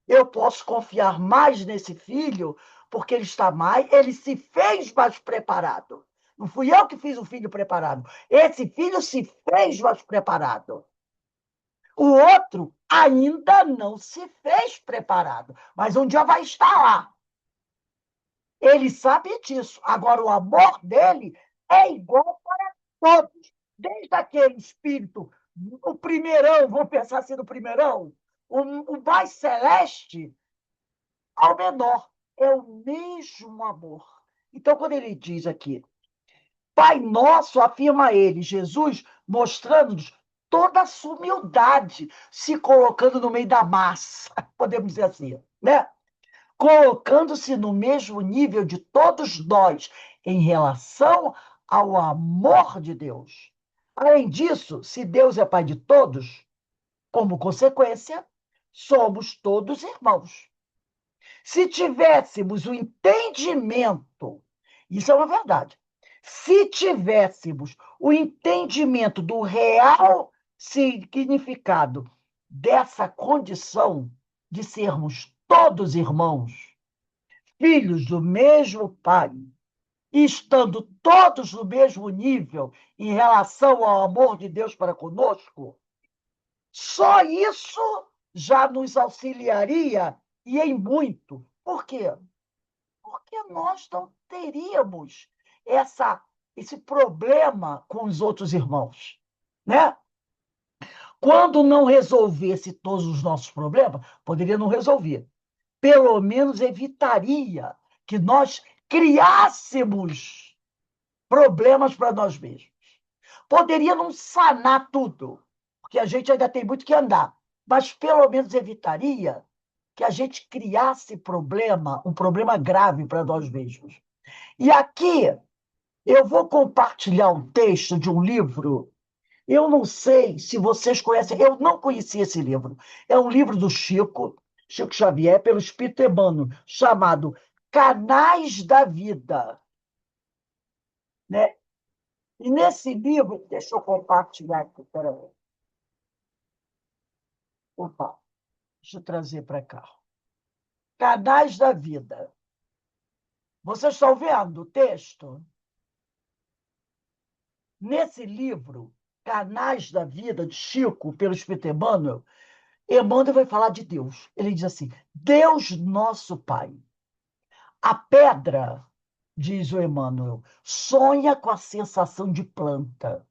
S1: Eu posso confiar mais nesse filho porque ele está mais, ele se fez mais preparado. Não fui eu que fiz o filho preparado. Esse filho se fez mais preparado. O outro ainda não se fez preparado, mas um dia vai estar lá. Ele sabe disso. Agora, o amor dele é igual para todos. Desde aquele espírito, o primeirão, vamos pensar assim no primeirão, o mais celeste ao menor. É o mesmo amor. Então, quando ele diz aqui, Pai Nosso, afirma ele, Jesus, mostrando-nos toda a sua humildade, se colocando no meio da massa, podemos dizer assim, né? Colocando-se no mesmo nível de todos nós em relação ao amor de Deus. Além disso, se Deus é Pai de todos, como consequência, somos todos irmãos. Se tivéssemos o entendimento, isso é uma verdade, se tivéssemos o entendimento do real significado dessa condição de sermos todos irmãos, filhos do mesmo Pai, e estando todos no mesmo nível em relação ao amor de Deus para conosco, só isso já nos auxiliaria e em muito. Por quê? Porque nós não teríamos esse problema com os outros irmãos, né? Quando não resolvesse todos os nossos problemas, poderia não resolver. Pelo menos evitaria que nós criássemos problemas para nós mesmos. Poderia não sanar tudo, porque a gente ainda tem muito que andar, mas pelo menos evitaria que a gente criasse um problema grave para nós mesmos. E aqui eu vou compartilhar um texto de um livro. Eu não sei se vocês conhecem, eu não conhecia esse livro. É um livro do Chico Xavier, pelo Espírito Emmanuel, chamado Canais da Vida, né? E nesse livro, deixa eu compartilhar aqui, peraí. Opa, deixa eu trazer para cá. Canais da Vida. Vocês estão vendo o texto? Nesse livro, Canais da Vida, de Chico, pelo Espírito Emmanuel, Emmanuel vai falar de Deus. Ele diz assim: Deus nosso Pai. A pedra, diz o Emmanuel, sonha com a sensação de planta.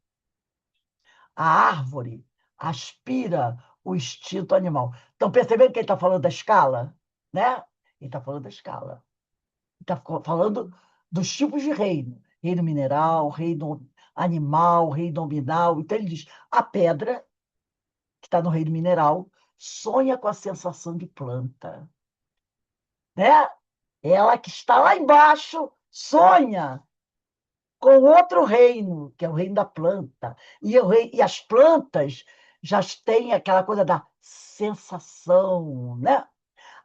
S1: A árvore aspira o instinto animal. Estão percebendo que ele está falando da escala? Né? Ele está falando da escala. Ele está falando dos tipos de reino. Reino mineral, reino animal, reino nominal. Então ele diz, a pedra, que está no reino mineral, sonha com a sensação de planta. Né? Ela que está lá embaixo sonha com outro reino, que é o reino da planta. E as plantas já têm aquela coisa da sensação, né?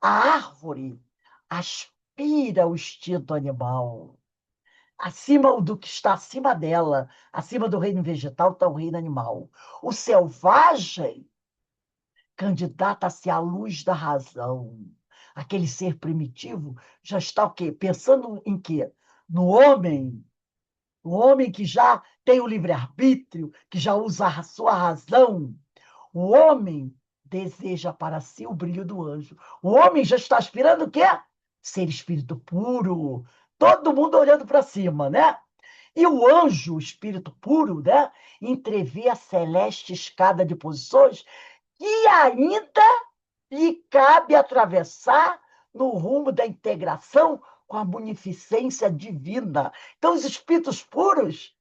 S1: A árvore aspira o instinto animal. Acima do que está acima dela, acima do reino vegetal, está o reino animal. O selvagem candidata-se à luz da razão. Aquele ser primitivo já está o quê? Pensando em quê? No homem. O homem que já tem o livre-arbítrio, que já usa a sua razão. O homem deseja para si o brilho do anjo. O homem já está aspirando o quê? Ser espírito puro. Todo mundo olhando para cima, né? E o anjo, o espírito puro, né? Entrevê a celeste escada de posições que ainda lhe cabe atravessar no rumo da integração com a munificência divina. Então, os espíritos puros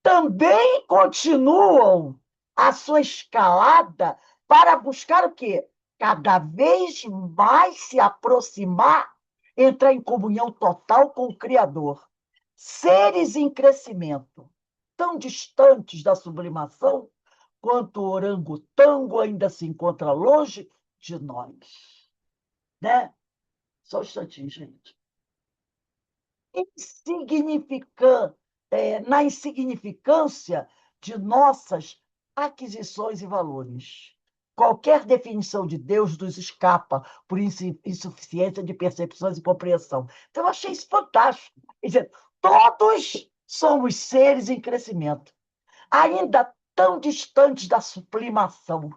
S1: também continuam a sua escalada para buscar o quê? Cada vez mais se aproximar, entrar em comunhão total com o Criador. Seres em crescimento, tão distantes da sublimação, quanto o orangotango ainda se encontra longe de nós. Né? Só um instantinho, gente. Na insignificância de nossas aquisições e valores. Qualquer definição de Deus nos escapa por insuficiência de percepções e compreensão. Então, eu achei isso fantástico. Quer dizer, todos somos seres em crescimento, ainda tão distantes da sublimação,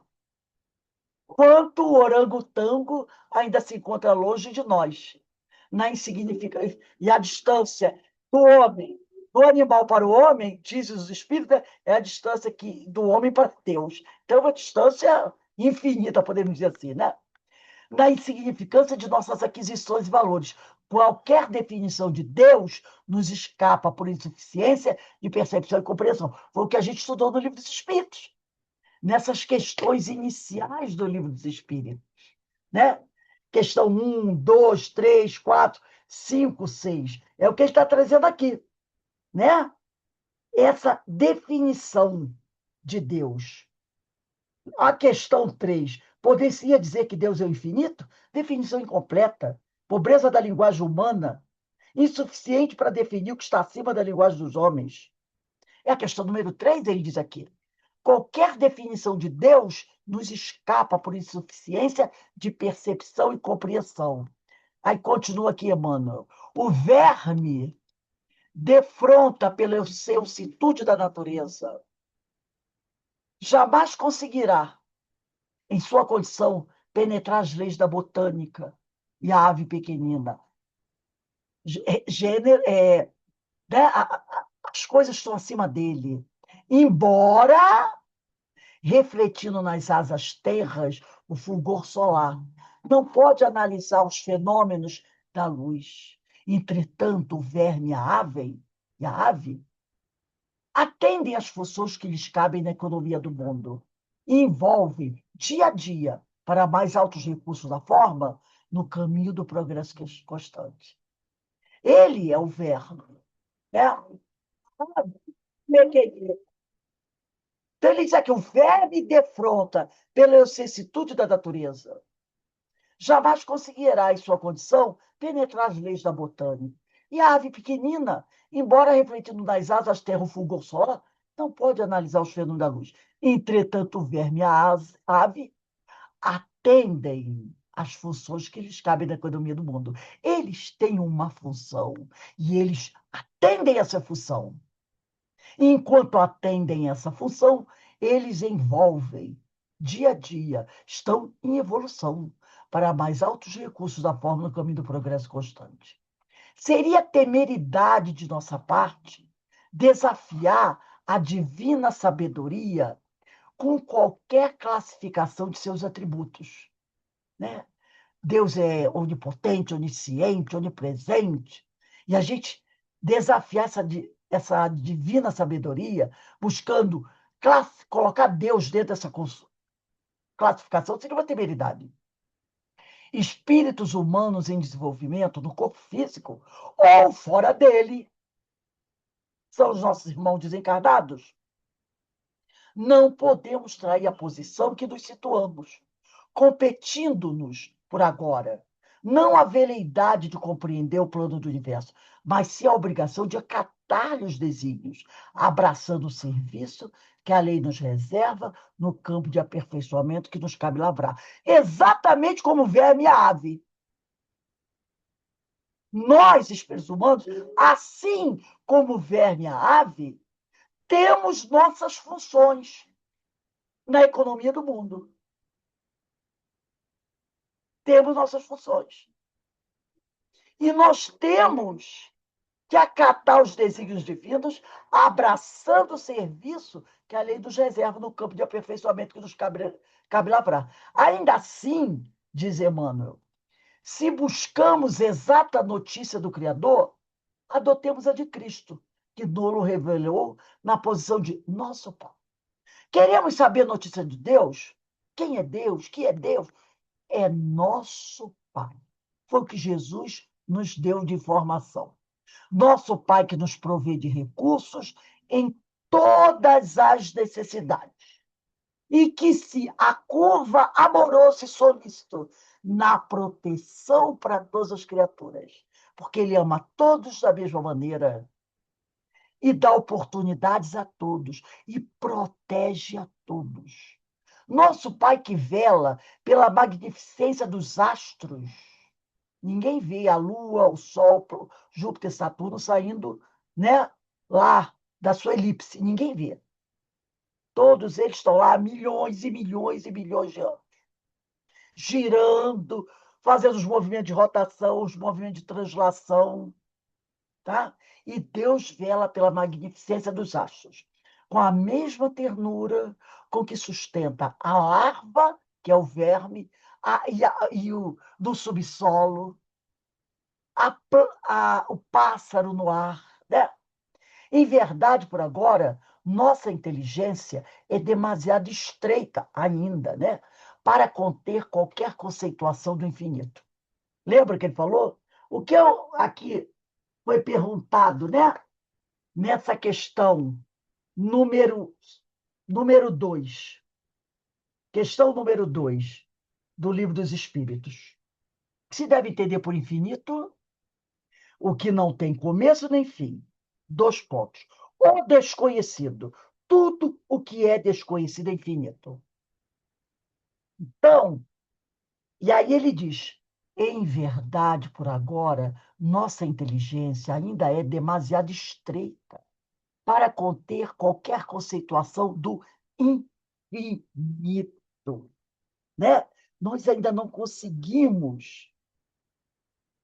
S1: quanto o orangotango ainda se encontra longe de nós, na insignificância. E a distância do homem, do animal para o homem, dizem os espíritas, é a distância do homem para Deus. Então, é uma distância infinita, podemos dizer assim, né? Na insignificância de nossas aquisições e valores. Qualquer definição de Deus nos escapa por insuficiência de percepção e compreensão. Foi o que a gente estudou no Livro dos Espíritos, nessas questões iniciais do Livro dos Espíritos. Né? Questão 1, 2, 3, 4, 5, 6. É o que ele está trazendo aqui. Né? Essa definição de Deus. A questão 3. Poderia dizer que Deus é o infinito? Definição incompleta. Pobreza da linguagem humana. Insuficiente para definir o que está acima da linguagem dos homens. É a questão número 3, ele diz aqui. Qualquer definição de Deus nos escapa por insuficiência de percepção e compreensão. Aí continua aqui, Emmanuel. O verme defronta pela excelsitude da natureza. Jamais conseguirá, em sua condição, penetrar as leis da botânica e a ave pequenina. Gênero, né? As coisas estão acima dele. Embora refletindo nas asas tenras o fulgor solar. Não pode analisar os fenômenos da luz. Entretanto, o verme e a ave atendem às funções que lhes cabem na economia do mundo e envolvem, dia a dia, para mais altos recursos da forma, no caminho do progresso constante. Ele é o verbo, né? Então, ele diz aqui, o verme defronta pela vicissitude da natureza. Jamais conseguirá, em sua condição, penetrar as leis da botânica. E a ave pequenina, embora refletindo nas asas terra o fulgor solar, não pode analisar os fenômenos da luz. Entretanto, o verme e a ave atendem às funções que lhes cabem na economia do mundo. Eles têm uma função e eles atendem essa função. E enquanto atendem essa função, eles envolvem dia a dia, estão em evolução para mais altos recursos da forma no caminho do progresso constante. Seria temeridade de nossa parte desafiar a divina sabedoria com qualquer classificação de seus atributos, né? Deus é onipotente, onisciente, onipresente, e a gente desafiar essa divina sabedoria, buscando colocar Deus dentro dessa classificação, seria uma temeridade. Espíritos humanos em desenvolvimento no corpo físico ou fora dele são os nossos irmãos desencarnados. Não podemos trair a posição que nos situamos, competindo-nos por agora. Não a veleidade de compreender o plano do universo, mas sim a obrigação de acatar os desígnios, abraçando o serviço que a lei nos reserva no campo de aperfeiçoamento que nos cabe lavrar. Exatamente como o verme e a ave. Nós, espíritos humanos, assim como o verme e a ave, temos nossas funções na economia do mundo. Temos nossas funções. E nós temos que acatar os desígnios divinos, abraçando o serviço que a lei nos reserva no campo de aperfeiçoamento que nos cabe lavrar. Ainda assim, diz Emmanuel, se buscamos exata notícia do Criador, adotemos a de Cristo, que nolo revelou na posição de nosso Pai. Queremos saber notícia de Deus? Quem é Deus? Que é Deus? É nosso Pai. Foi o que Jesus nos deu de informação. Nosso Pai que nos provê de recursos em todas as necessidades. E que se a curva amoroso e solícito na proteção para todas as criaturas. Porque Ele ama todos da mesma maneira e dá oportunidades a todos e protege a todos. Nosso Pai que vela pela magnificência dos astros. Ninguém vê a Lua, o Sol, Júpiter, Saturno saindo, né, lá da sua elipse. Ninguém vê. Todos eles estão lá há milhões e milhões e milhões de anos. Girando, fazendo os movimentos de rotação, os movimentos de translação. Tá? E Deus vela pela magnificência dos astros, com a mesma ternura com que sustenta a larva, que é o verme, o do subsolo, o pássaro no ar. Né? Em verdade, por agora, nossa inteligência é demasiado estreita ainda, né? Para conter qualquer conceituação do infinito. Lembra que ele falou? O que eu aqui foi perguntado, né? Nessa questão número 2. Questão número 2 do Livro dos Espíritos. Se deve entender por infinito o que não tem começo nem fim. 2 pontos. O desconhecido. Tudo o que é desconhecido é infinito. Então, e aí ele diz, em verdade, por agora, nossa inteligência ainda é demasiado estreita para conter qualquer conceituação do infinito. Né? Nós ainda não conseguimos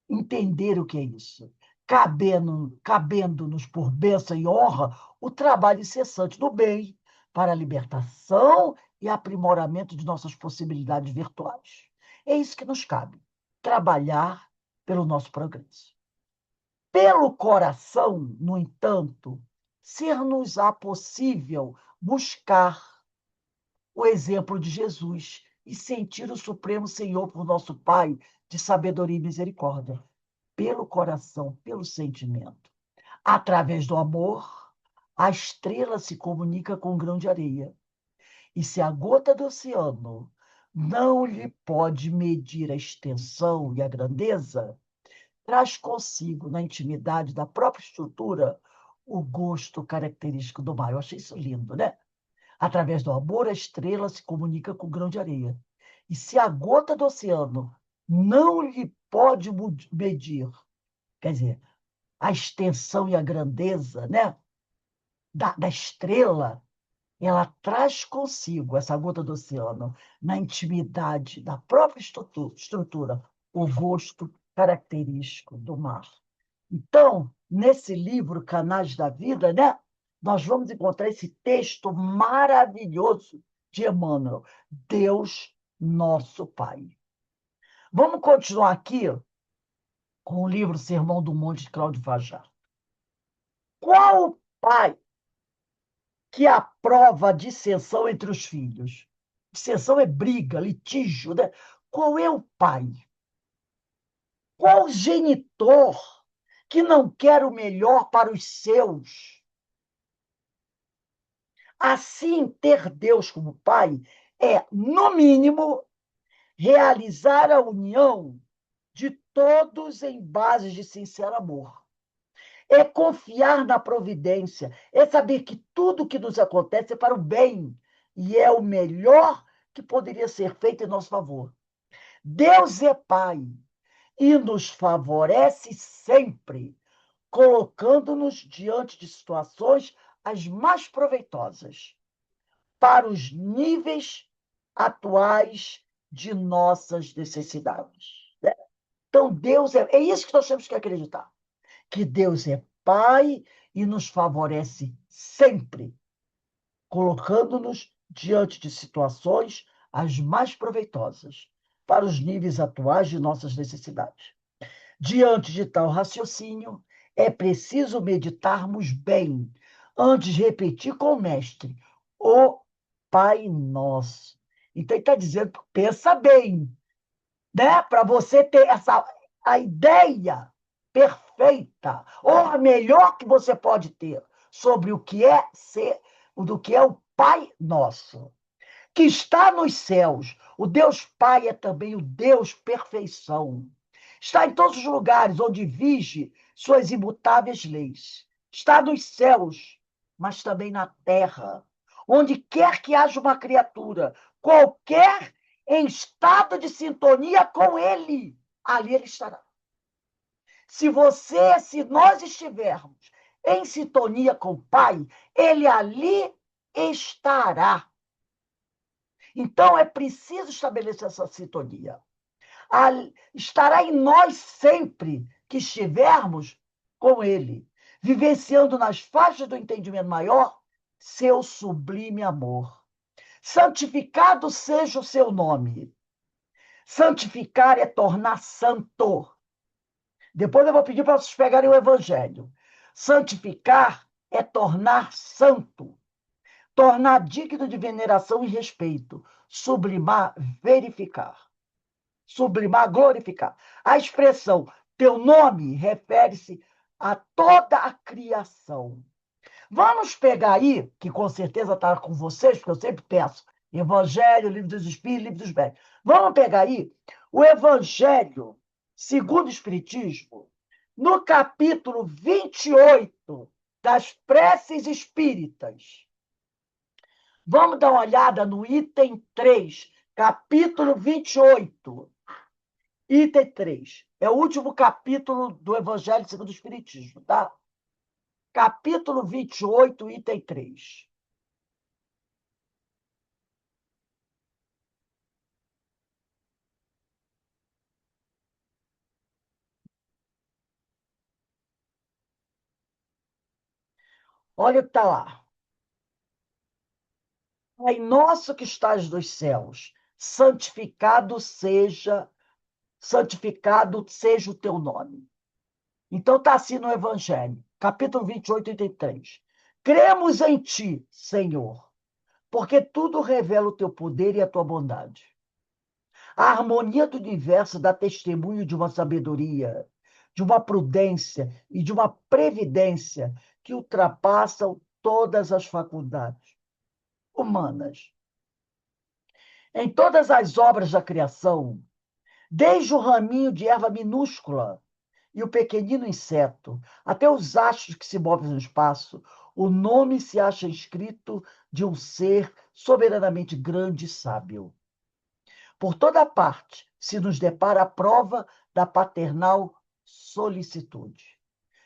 S1: entender o que é isso. Cabendo-nos por bênção e honra o trabalho incessante do bem para a libertação e aprimoramento de nossas possibilidades virtuais. É isso que nos cabe, trabalhar pelo nosso progresso. Pelo coração, no entanto, ser-nos-á possível buscar o exemplo de Jesus e sentir o Supremo Senhor por nosso Pai de sabedoria e misericórdia, pelo coração, pelo sentimento. Através do amor, a estrela se comunica com o grão de areia. E se a gota do oceano não lhe pode medir a extensão e a grandeza, traz consigo, na intimidade da própria estrutura, o gosto característico do mar. Eu achei isso lindo, né? Através do amor, a estrela se comunica com o grão de areia. E se a gota do oceano não lhe pode medir, quer dizer, a extensão e a grandeza, né, da estrela, ela traz consigo, essa gota do oceano, na intimidade da própria estrutura, o gosto característico do mar. Então, nesse livro, Canais da Vida, né, nós vamos encontrar esse texto maravilhoso de Emmanuel, Deus, nosso Pai. Vamos continuar aqui com o livro Sermão do Monte de Cláudio Fajardo. Qual o pai que aprova a dissensão entre os filhos? Dissensão é briga, litígio, né? Qual é o pai? Qual genitor que não quer o melhor para os seus? Assim, ter Deus como pai é, no mínimo, realizar a união de todos em bases de sincero amor. É confiar na providência, é saber que tudo que nos acontece é para o bem e é o melhor que poderia ser feito em nosso favor. Deus é Pai e nos favorece sempre, colocando-nos diante de situações as mais proveitosas para os níveis atuais de nossas necessidades. Né? Então, Deus é isso que nós temos que acreditar, que Deus é Pai e nos favorece sempre, colocando-nos diante de situações as mais proveitosas para os níveis atuais de nossas necessidades. Diante de tal raciocínio, é preciso meditarmos bem, antes de repetir com o mestre, o Pai Nosso. Então, ele está dizendo, pensa bem, né? Para você ter a ideia perfeita, ou a melhor que você pode ter, sobre o que é do que é o Pai Nosso, que está nos céus. O Deus Pai é também o Deus perfeição. Está em todos os lugares onde vige suas imutáveis leis. Está nos céus, mas também na terra. Onde quer que haja uma criatura, qualquer em estado de sintonia com ele, ali ele estará. Se nós estivermos em sintonia com o Pai, ele ali estará. Então, é preciso estabelecer essa sintonia. Estará em nós sempre que estivermos com ele, vivenciando nas faixas do entendimento maior seu sublime amor. Santificado seja o seu nome. Santificar é tornar santo. Depois eu vou pedir para vocês pegarem o Evangelho. Santificar é tornar santo. Tornar digno de veneração e respeito. Sublimar, verificar. Sublimar, glorificar. A expressão teu nome refere-se a toda a criação. Vamos pegar aí, que com certeza está com vocês, porque eu sempre peço, Evangelho, Livro dos Espíritos, Livro dos Médiuns. Vamos pegar aí o Evangelho segundo o Espiritismo, no capítulo 28 das preces espíritas. Vamos dar uma olhada no item 3, capítulo 28. Item 3. É o último capítulo do Evangelho segundo o Espiritismo, tá? Capítulo 28, item 3. Olha o que está lá. Pai nosso que estás nos céus, santificado seja o teu nome. Então está assim no Evangelho, capítulo 28, item 3. Cremos em ti, Senhor, porque tudo revela o teu poder e a tua bondade. A harmonia do universo dá testemunho de uma sabedoria, de uma prudência e de uma previdência que ultrapassam todas as faculdades humanas. Em todas as obras da criação, desde o raminho de erva minúscula e o pequenino inseto, até os astros que se movem no espaço, o nome se acha escrito de um ser soberanamente grande e sábio. Por toda parte se nos depara a prova da paternal solicitude.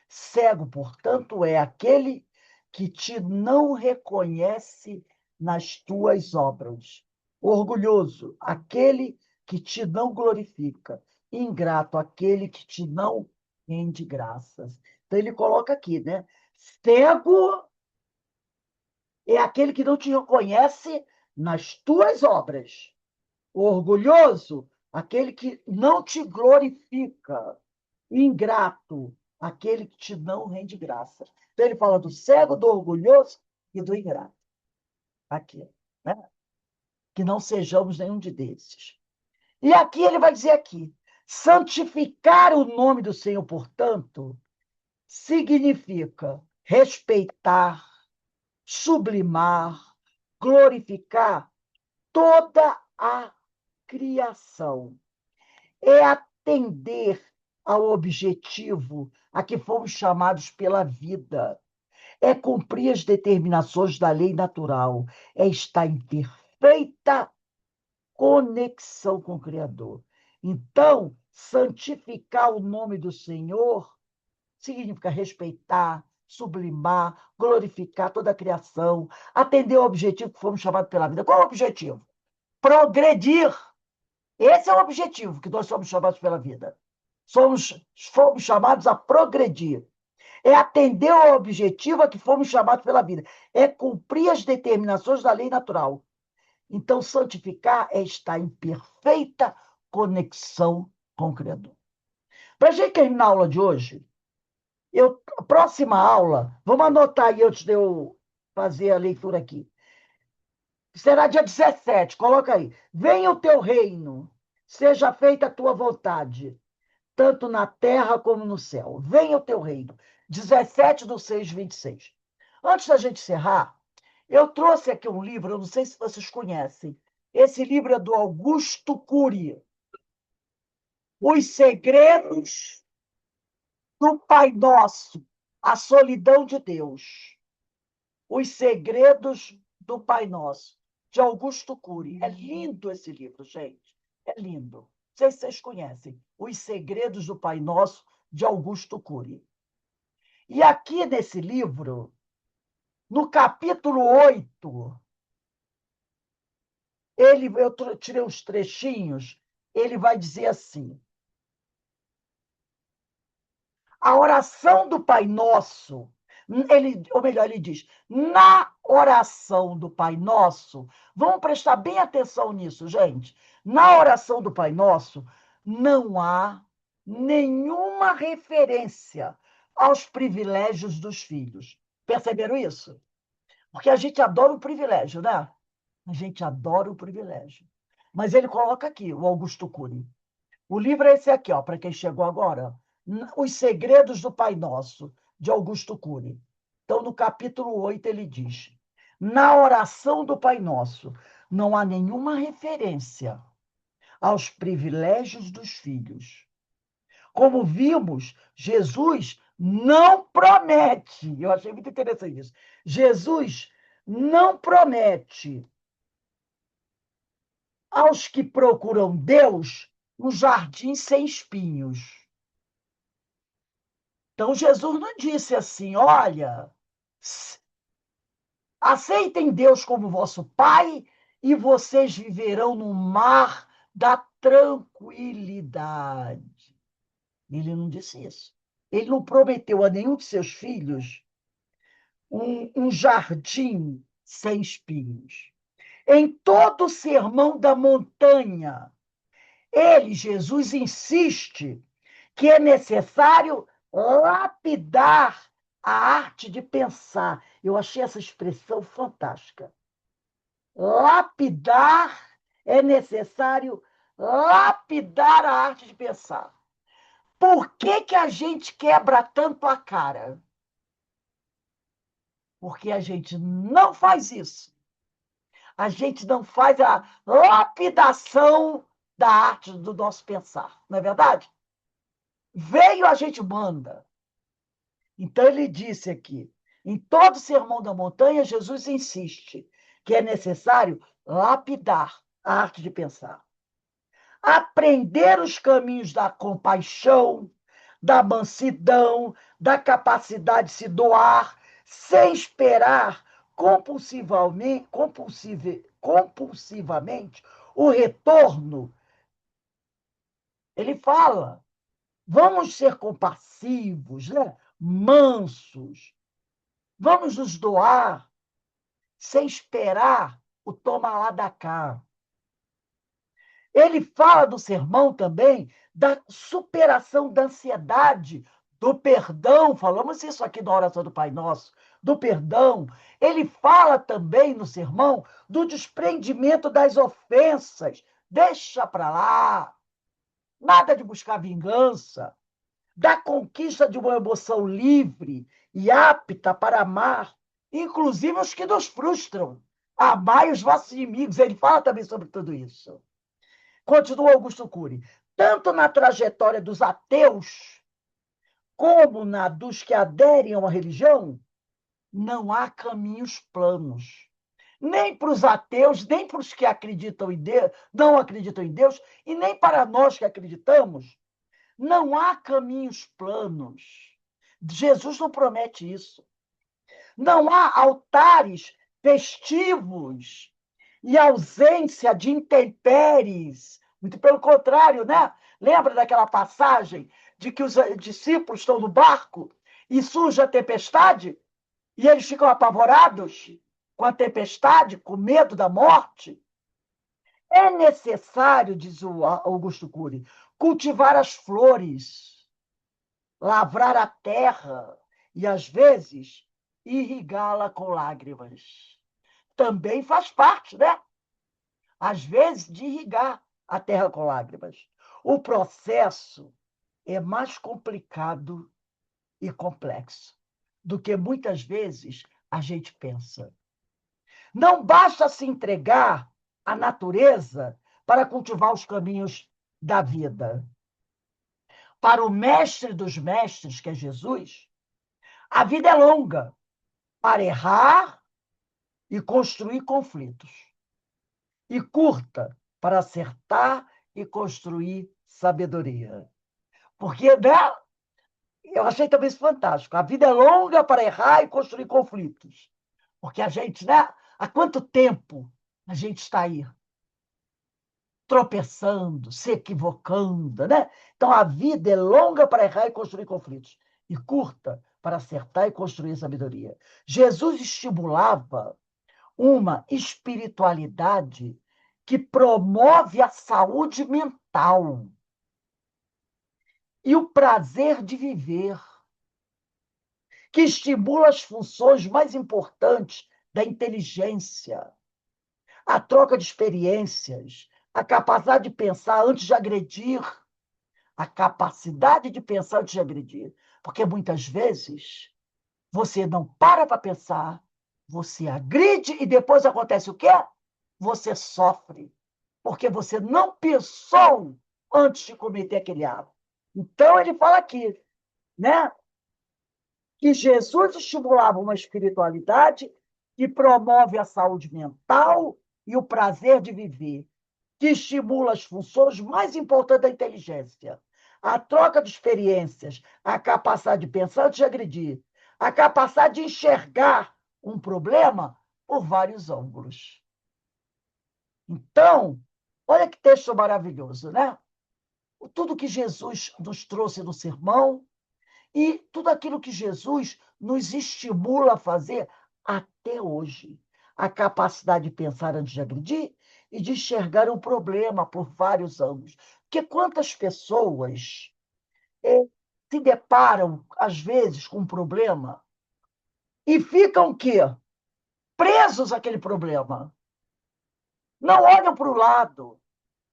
S1: Cego, portanto, é aquele que te não reconhece nas tuas obras. Orgulhoso, aquele que te não glorifica. Ingrato, aquele que te não rende graças. Então, ele coloca aqui, né? Cego é aquele que não te reconhece nas tuas obras. Orgulhoso, aquele que não te glorifica. Ingrato, aquele que te não rende graça. Então, ele fala do cego, do orgulhoso e do ingrato. Aqui, né? Que não sejamos nenhum de desses. E aqui ele vai dizer aqui, santificar o nome do Senhor, portanto, significa respeitar, sublimar, glorificar toda a criação. É atender ao objetivo a que fomos chamados pela vida. É cumprir as determinações da lei natural. É estar em perfeita conexão com o Criador. Então, santificar o nome do Senhor significa respeitar, sublimar, glorificar toda a criação, atender ao objetivo que fomos chamados pela vida. Qual é o objetivo? Progredir. Esse é o objetivo que nós somos chamados pela vida. Fomos chamados a progredir. É atender ao objetivo a que fomos chamados pela vida. É cumprir as determinações da lei natural. Então, santificar é estar em perfeita conexão com o Criador. Para a gente terminar a aula de hoje, a próxima aula, vamos anotar aí antes de eu fazer a leitura aqui. Será dia 17, coloca aí. Venha o teu reino, seja feita a tua vontade, tanto na terra como no céu. Venha o teu reino. 17/6/26. Antes da gente encerrar, eu trouxe aqui um livro, eu não sei se vocês conhecem. Esse livro é do Augusto Cury. Os Segredos do Pai Nosso, a Solidão de Deus. Os Segredos do Pai Nosso, de Augusto Cury. É lindo esse livro, gente. É lindo. Não sei se vocês conhecem. Os Segredos do Pai Nosso, de Augusto Cury. E aqui nesse livro, no capítulo 8, eu tirei uns trechinhos, ele vai dizer assim: a oração do Pai Nosso, ou melhor, ele diz, na oração do Pai Nosso, vamos prestar bem atenção nisso, gente. Na oração do Pai Nosso, não há nenhuma referência aos privilégios dos filhos. Perceberam isso? Porque a gente adora o privilégio, né? A gente adora o privilégio. Mas ele coloca aqui, o Augusto Cury. O livro é esse aqui, ó, para quem chegou agora. Os Segredos do Pai Nosso, de Augusto Cury. Então, no capítulo 8, ele diz: na oração do Pai Nosso, não há nenhuma referência aos privilégios dos filhos. Como vimos, Jesus não promete. Eu achei muito interessante isso. Jesus não promete aos que procuram Deus um jardim sem espinhos. Então, Jesus não disse assim: olha, aceitem Deus como vosso Pai e vocês viverão no mar da tranquilidade. Ele não disse isso. Ele não prometeu a nenhum de seus filhos um jardim sem espinhos. Em todo o sermão da montanha, Jesus, insiste que é necessário lapidar a arte de pensar. Eu achei essa expressão fantástica. Lapidar, é necessário lapidar a arte de pensar. Por que que a gente quebra tanto a cara? Porque a gente não faz isso. A gente não faz a lapidação da arte do nosso pensar, não é verdade? Veio, a gente manda. Então, ele disse aqui, em todo o Sermão da Montanha, Jesus insiste que é necessário lapidar a arte de pensar. Aprender os caminhos da compaixão, da mansidão, da capacidade de se doar, sem esperar compulsivamente o retorno. Ele fala, vamos ser compassivos, né? Mansos, vamos nos doar, sem esperar o toma lá da cá. Ele fala do sermão também da superação da ansiedade, do perdão. Falamos isso aqui na oração do Pai Nosso, do perdão. Ele fala também no sermão do desprendimento das ofensas. Deixa para lá. Nada de buscar vingança. Da conquista de uma emoção livre e apta para amar, inclusive os que nos frustram. Amai os vossos inimigos. Ele fala também sobre tudo isso. Continua Augusto Cury. Tanto na trajetória dos ateus, como na dos que aderem a uma religião, não há caminhos planos. Nem para os ateus, nem para os que acreditam em Deus, não acreditam em Deus, e nem para nós que acreditamos, não há caminhos planos. Jesus não promete isso. Não há altares festivos e ausência de intempéries. Muito pelo contrário, né? Lembra daquela passagem de que os discípulos estão no barco e surge a tempestade e eles ficam apavorados com a tempestade, com medo da morte? É necessário, diz o Augusto Cury, cultivar as flores, lavrar a terra e, às vezes, irrigá-la com lágrimas. Também faz parte, né? Às vezes, de irrigar a terra com lágrimas. O processo é mais complicado e complexo do que muitas vezes a gente pensa. Não basta se entregar à natureza para cultivar os caminhos da vida. Para o mestre dos mestres, que é Jesus, a vida é longa para errar e construir conflitos, e curta para acertar e construir sabedoria. Porque, né, eu achei também isso fantástico. A vida é longa para errar e construir conflitos. Porque a gente, né, há quanto tempo a gente está aí tropeçando, se equivocando, né? Então, a vida é longa para errar e construir conflitos, e curta para acertar e construir sabedoria. Jesus estimulava uma espiritualidade que promove a saúde mental e o prazer de viver, que estimula as funções mais importantes da inteligência, a troca de experiências, a capacidade de pensar antes de agredir, a capacidade de pensar antes de agredir. Porque muitas vezes você não para pensar, você agride e depois acontece o quê? Você sofre, porque você não pensou antes de cometer aquele ato. Então, ele fala aqui, né, que Jesus estimulava uma espiritualidade que promove a saúde mental e o prazer de viver, que estimula as funções mais importantes da inteligência, a troca de experiências, a capacidade de pensar antes de agredir, a capacidade de enxergar um problema por vários ângulos. Então, olha que texto maravilhoso, né? Tudo que Jesus nos trouxe no sermão e tudo aquilo que Jesus nos estimula a fazer até hoje. A capacidade de pensar antes de agredir e de enxergar um problema por vários ângulos. Porque quantas pessoas se deparam, às vezes, com um problema e ficam o quê? Presos àquele problema. Não olham para o lado.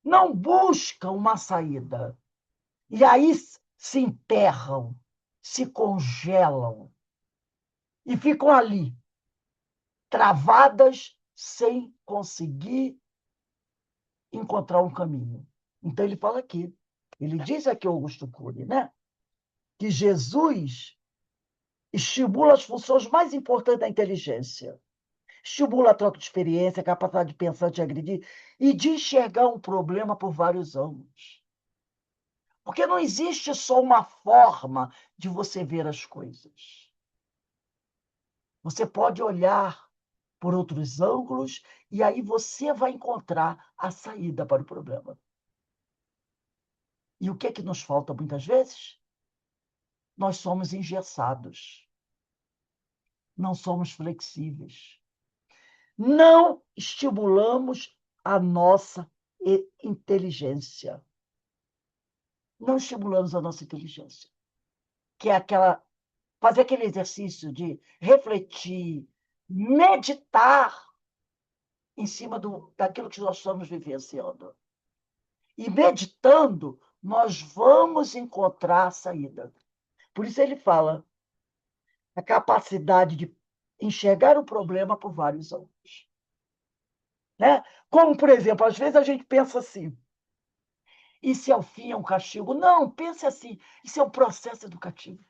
S1: não buscam uma saída. E aí se enterram, se congelam e ficam ali, travadas, sem conseguir encontrar um caminho. Então, ele fala aqui, ele diz aqui, Augusto Cury, né, que Jesus estimula as funções mais importantes da inteligência. Estimula a troca de experiência, a capacidade de pensar, de agredir e de enxergar um problema por vários ângulos. Porque não existe só uma forma de você ver as coisas. Você pode olhar por outros ângulos e aí você vai encontrar a saída para o problema. E o que é que nos falta muitas vezes? Nós somos engessados. Não somos flexíveis. Não estimulamos a nossa inteligência. Não estimulamos a nossa inteligência, que é fazer aquele exercício de refletir, meditar em cima daquilo que nós estamos vivenciando. E meditando, nós vamos encontrar a saída. Por isso ele fala a capacidade de enxergar o problema por vários ângulos. Né? Como, por exemplo, às vezes a gente pensa assim, isso é o fim, é um castigo. Não, pense assim, isso é um processo educativo.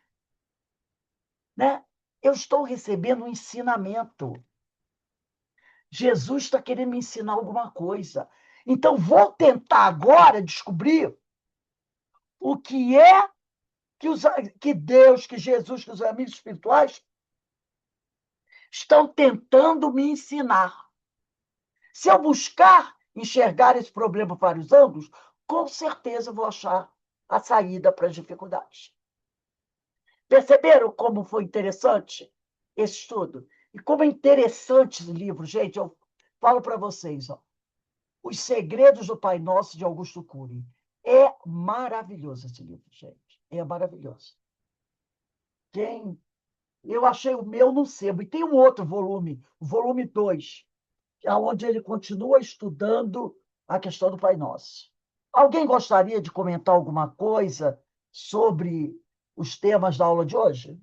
S1: Né? Eu estou recebendo um ensinamento. Jesus está querendo me ensinar alguma coisa. Então, vou tentar agora descobrir o que é que Deus, que Jesus, que os amigos espirituais estão tentando me ensinar. Se eu buscar enxergar esse problema por vários ângulos, com certeza vou achar a saída para as dificuldades. Perceberam como foi interessante esse estudo? E como é interessante esse livro, gente, eu falo para vocês, ó, Os Segredos do Pai Nosso, de Augusto Cury. É maravilhoso esse livro, gente. É maravilhoso. Eu achei o meu no sebo. E tem um outro volume, o volume 2, onde ele continua estudando a questão do Pai Nosso. Alguém gostaria de comentar alguma coisa sobre os temas da aula de hoje?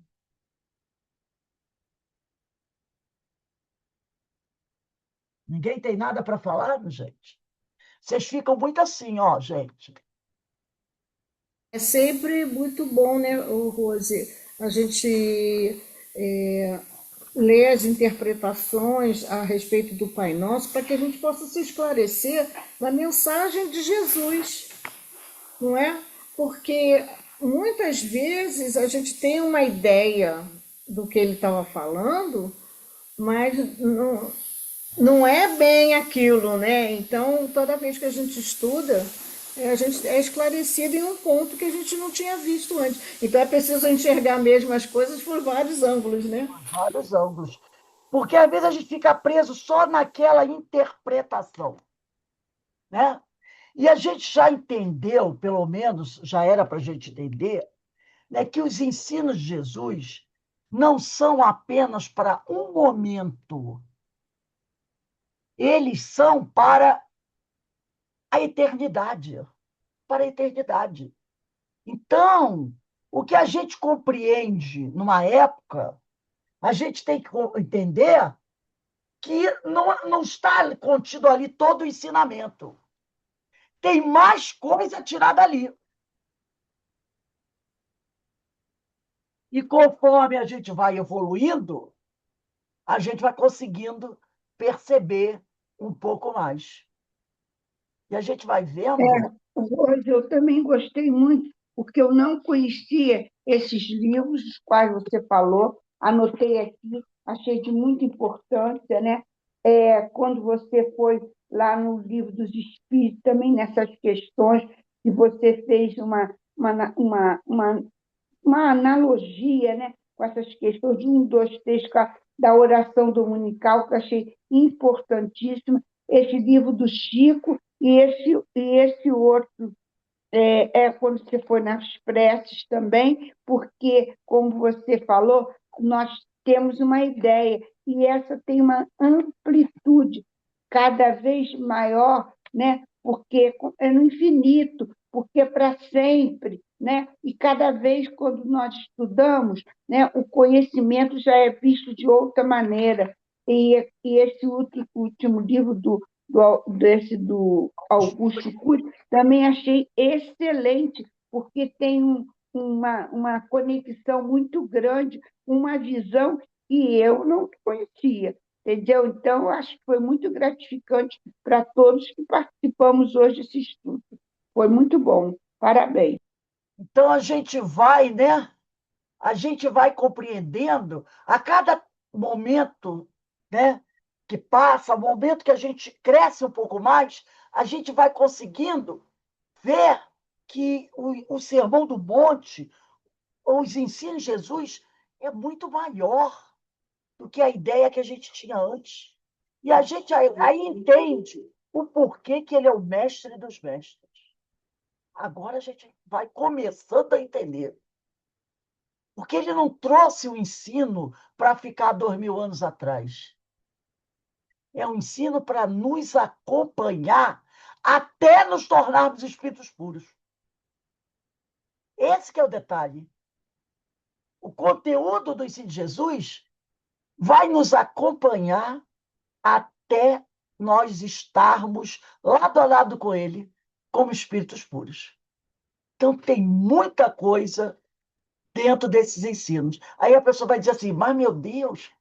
S1: Ninguém tem nada para falar, gente? Vocês ficam muito assim, ó, gente.
S2: É sempre muito bom, né, Rose, a gente ler as interpretações a respeito do Pai Nosso para que a gente possa se esclarecer na mensagem de Jesus, não é? Porque muitas vezes a gente tem uma ideia do que ele estava falando, mas não é bem aquilo, né? Então, toda vez que a gente estuda, a gente é esclarecido em um ponto que a gente não tinha visto antes. Então, é preciso enxergar mesmo as coisas por vários ângulos, né?
S1: Vários ângulos. Porque às vezes a gente fica preso só naquela interpretação. Né? E a gente já entendeu, pelo menos já era para a gente entender, né, que os ensinos de Jesus não são apenas para um momento, eles são para a eternidade, para a eternidade. Então, o que a gente compreende numa época, a gente tem que entender que não está contido ali todo o ensinamento. Tem mais coisa tirada ali. E conforme a gente vai evoluindo, a gente vai conseguindo perceber um pouco mais. E a gente vai vendo.
S5: Hoje eu também gostei muito, porque eu não conhecia esses livros, os quais você falou, anotei aqui, achei de muita importância, né? Quando você foi lá no Livro dos Espíritos, também nessas questões, que você fez uma analogia, né, com essas questões de 1, 2, 3, da oração dominical, que eu achei importantíssima, esse livro do Chico e esse outro quando você foi nas preces também, porque, como você falou, nós temos uma ideia, e essa tem uma amplitude cada vez maior, né, porque é no infinito, porque é para sempre, né? E cada vez quando nós estudamos, né, o conhecimento já é visto de outra maneira. E esse último livro do Augusto Cury também achei excelente, porque tem uma conexão muito grande, uma visão que eu não conhecia, entendeu? Então, eu acho que foi muito gratificante para todos que participamos hoje desse estudo. Foi muito bom. Parabéns.
S1: Então a gente vai, né? A gente vai compreendendo a cada momento, né, que passa, o momento que a gente cresce um pouco mais, a gente vai conseguindo ver que o Sermão do Monte, os ensinos de Jesus, é muito maior do que a ideia que a gente tinha antes. E a gente aí entende o porquê que ele é o mestre dos mestres. Agora a gente vai começando a entender. Porque ele não trouxe o ensino para ficar 2000 anos atrás. É um ensino para nos acompanhar até nos tornarmos espíritos puros. Esse que é o detalhe. O conteúdo do ensino de Jesus vai nos acompanhar até nós estarmos lado a lado com ele, como espíritos puros. Então, tem muita coisa dentro desses ensinos. Aí a pessoa vai dizer assim, mas, meu Deus,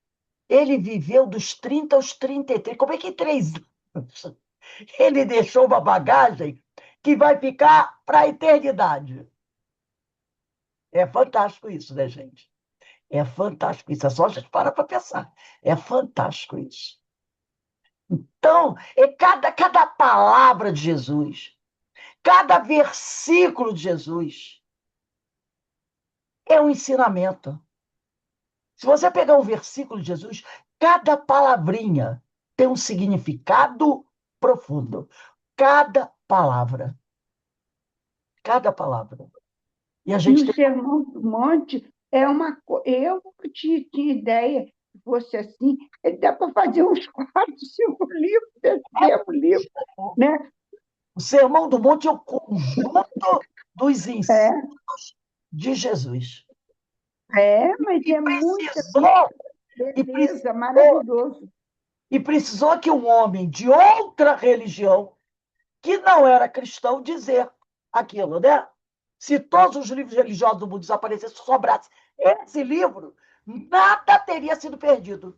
S1: ele viveu dos 30 aos 33. Como é que em 3 anos ele deixou uma bagagem que vai ficar para a eternidade? É fantástico isso, né, gente? É fantástico isso. É só a gente parar para pensar. É fantástico isso. Então, cada palavra de Jesus, cada versículo de Jesus é um ensinamento. Se você pegar um versículo de Jesus, cada palavrinha tem um significado profundo. Cada palavra. Cada palavra. E a
S5: E
S1: gente
S5: o
S1: tem.
S5: Sermão do Monte é uma coisa. Eu não tinha ideia que fosse assim. Dá para fazer uns 4, 5 livros desse mesmo livro, né?
S1: O Sermão do Monte é o conjunto dos ensinos
S5: É,
S1: de Jesus.
S5: mas
S1: E
S5: é muita
S1: precisou, e
S5: beleza,
S1: precisou,
S5: maravilhoso.
S1: e precisou que um homem de outra religião, que não era cristão, dizer aquilo, né? Se todos os livros religiosos do mundo desaparecessem, sobrasse esse livro, nada teria sido perdido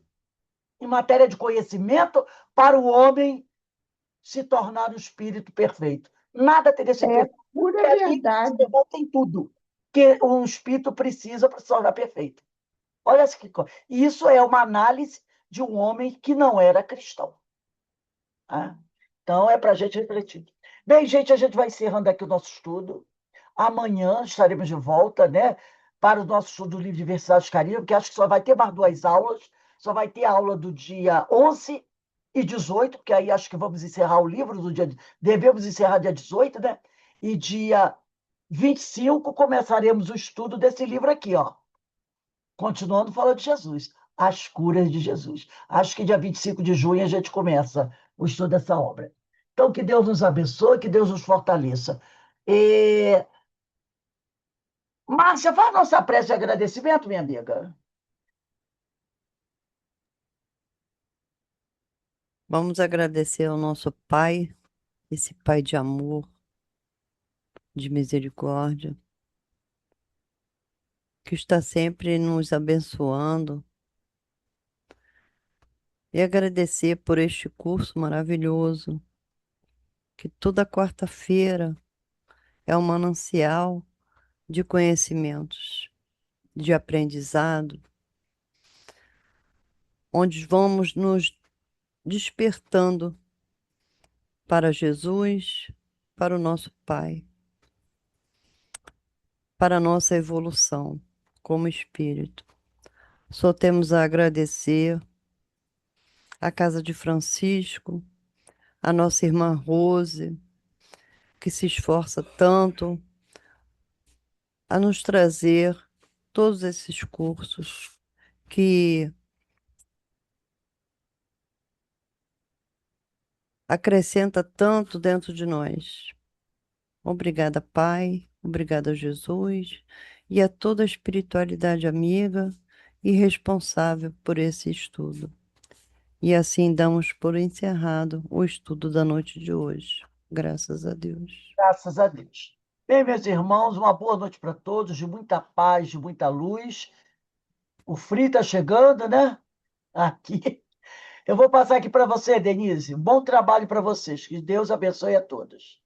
S1: em matéria de conhecimento para o homem se tornar um espírito perfeito. Nada teria sido
S5: É
S1: perfeito.
S5: pura
S1: Porque ali
S5: verdade.
S1: tem tudo que um espírito precisa para se tornar perfeito. Olha que coisa. E isso é uma análise de um homem que não era cristão. Tá? Então, é para a gente refletir. Bem, gente, a gente vai encerrando aqui o nosso estudo. Amanhã estaremos de volta, né, para o nosso estudo do livro Diversidade do Caribe, porque acho que só vai ter mais 2 aulas. Só vai ter a aula do dia 11 e 18, porque aí acho que vamos encerrar o livro do dia. Devemos encerrar dia 18, né? E dia 25 começaremos o estudo desse livro aqui, ó. Continuando falando de Jesus, as curas de Jesus. Acho que dia 25 de junho a gente começa o estudo dessa obra. Então, que Deus nos abençoe, que Deus nos fortaleça. E... Márcia, faz a nossa prece de agradecimento, minha amiga.
S3: Vamos agradecer ao nosso Pai, esse Pai de amor, de misericórdia, que está sempre nos abençoando, e agradecer por este curso maravilhoso, que toda quarta-feira é um manancial de conhecimentos, de aprendizado, onde vamos nos despertando para Jesus, para o nosso Pai, para a nossa evolução como espírito. Só temos a agradecer à Casa de Francisco, à nossa irmã Rose, que se esforça tanto a nos trazer todos esses cursos que acrescenta tanto dentro de nós. Obrigada, Pai. Obrigada, Jesus. E a toda a espiritualidade amiga e responsável por esse estudo. E assim damos por encerrado o estudo da noite de hoje. Graças a Deus.
S1: Graças a Deus. Bem, meus irmãos, uma boa noite para todos, de muita paz, de muita luz. O frio está chegando, né? Aqui. Eu vou passar aqui para você, Denise. Um bom trabalho para vocês. Que Deus abençoe a todos.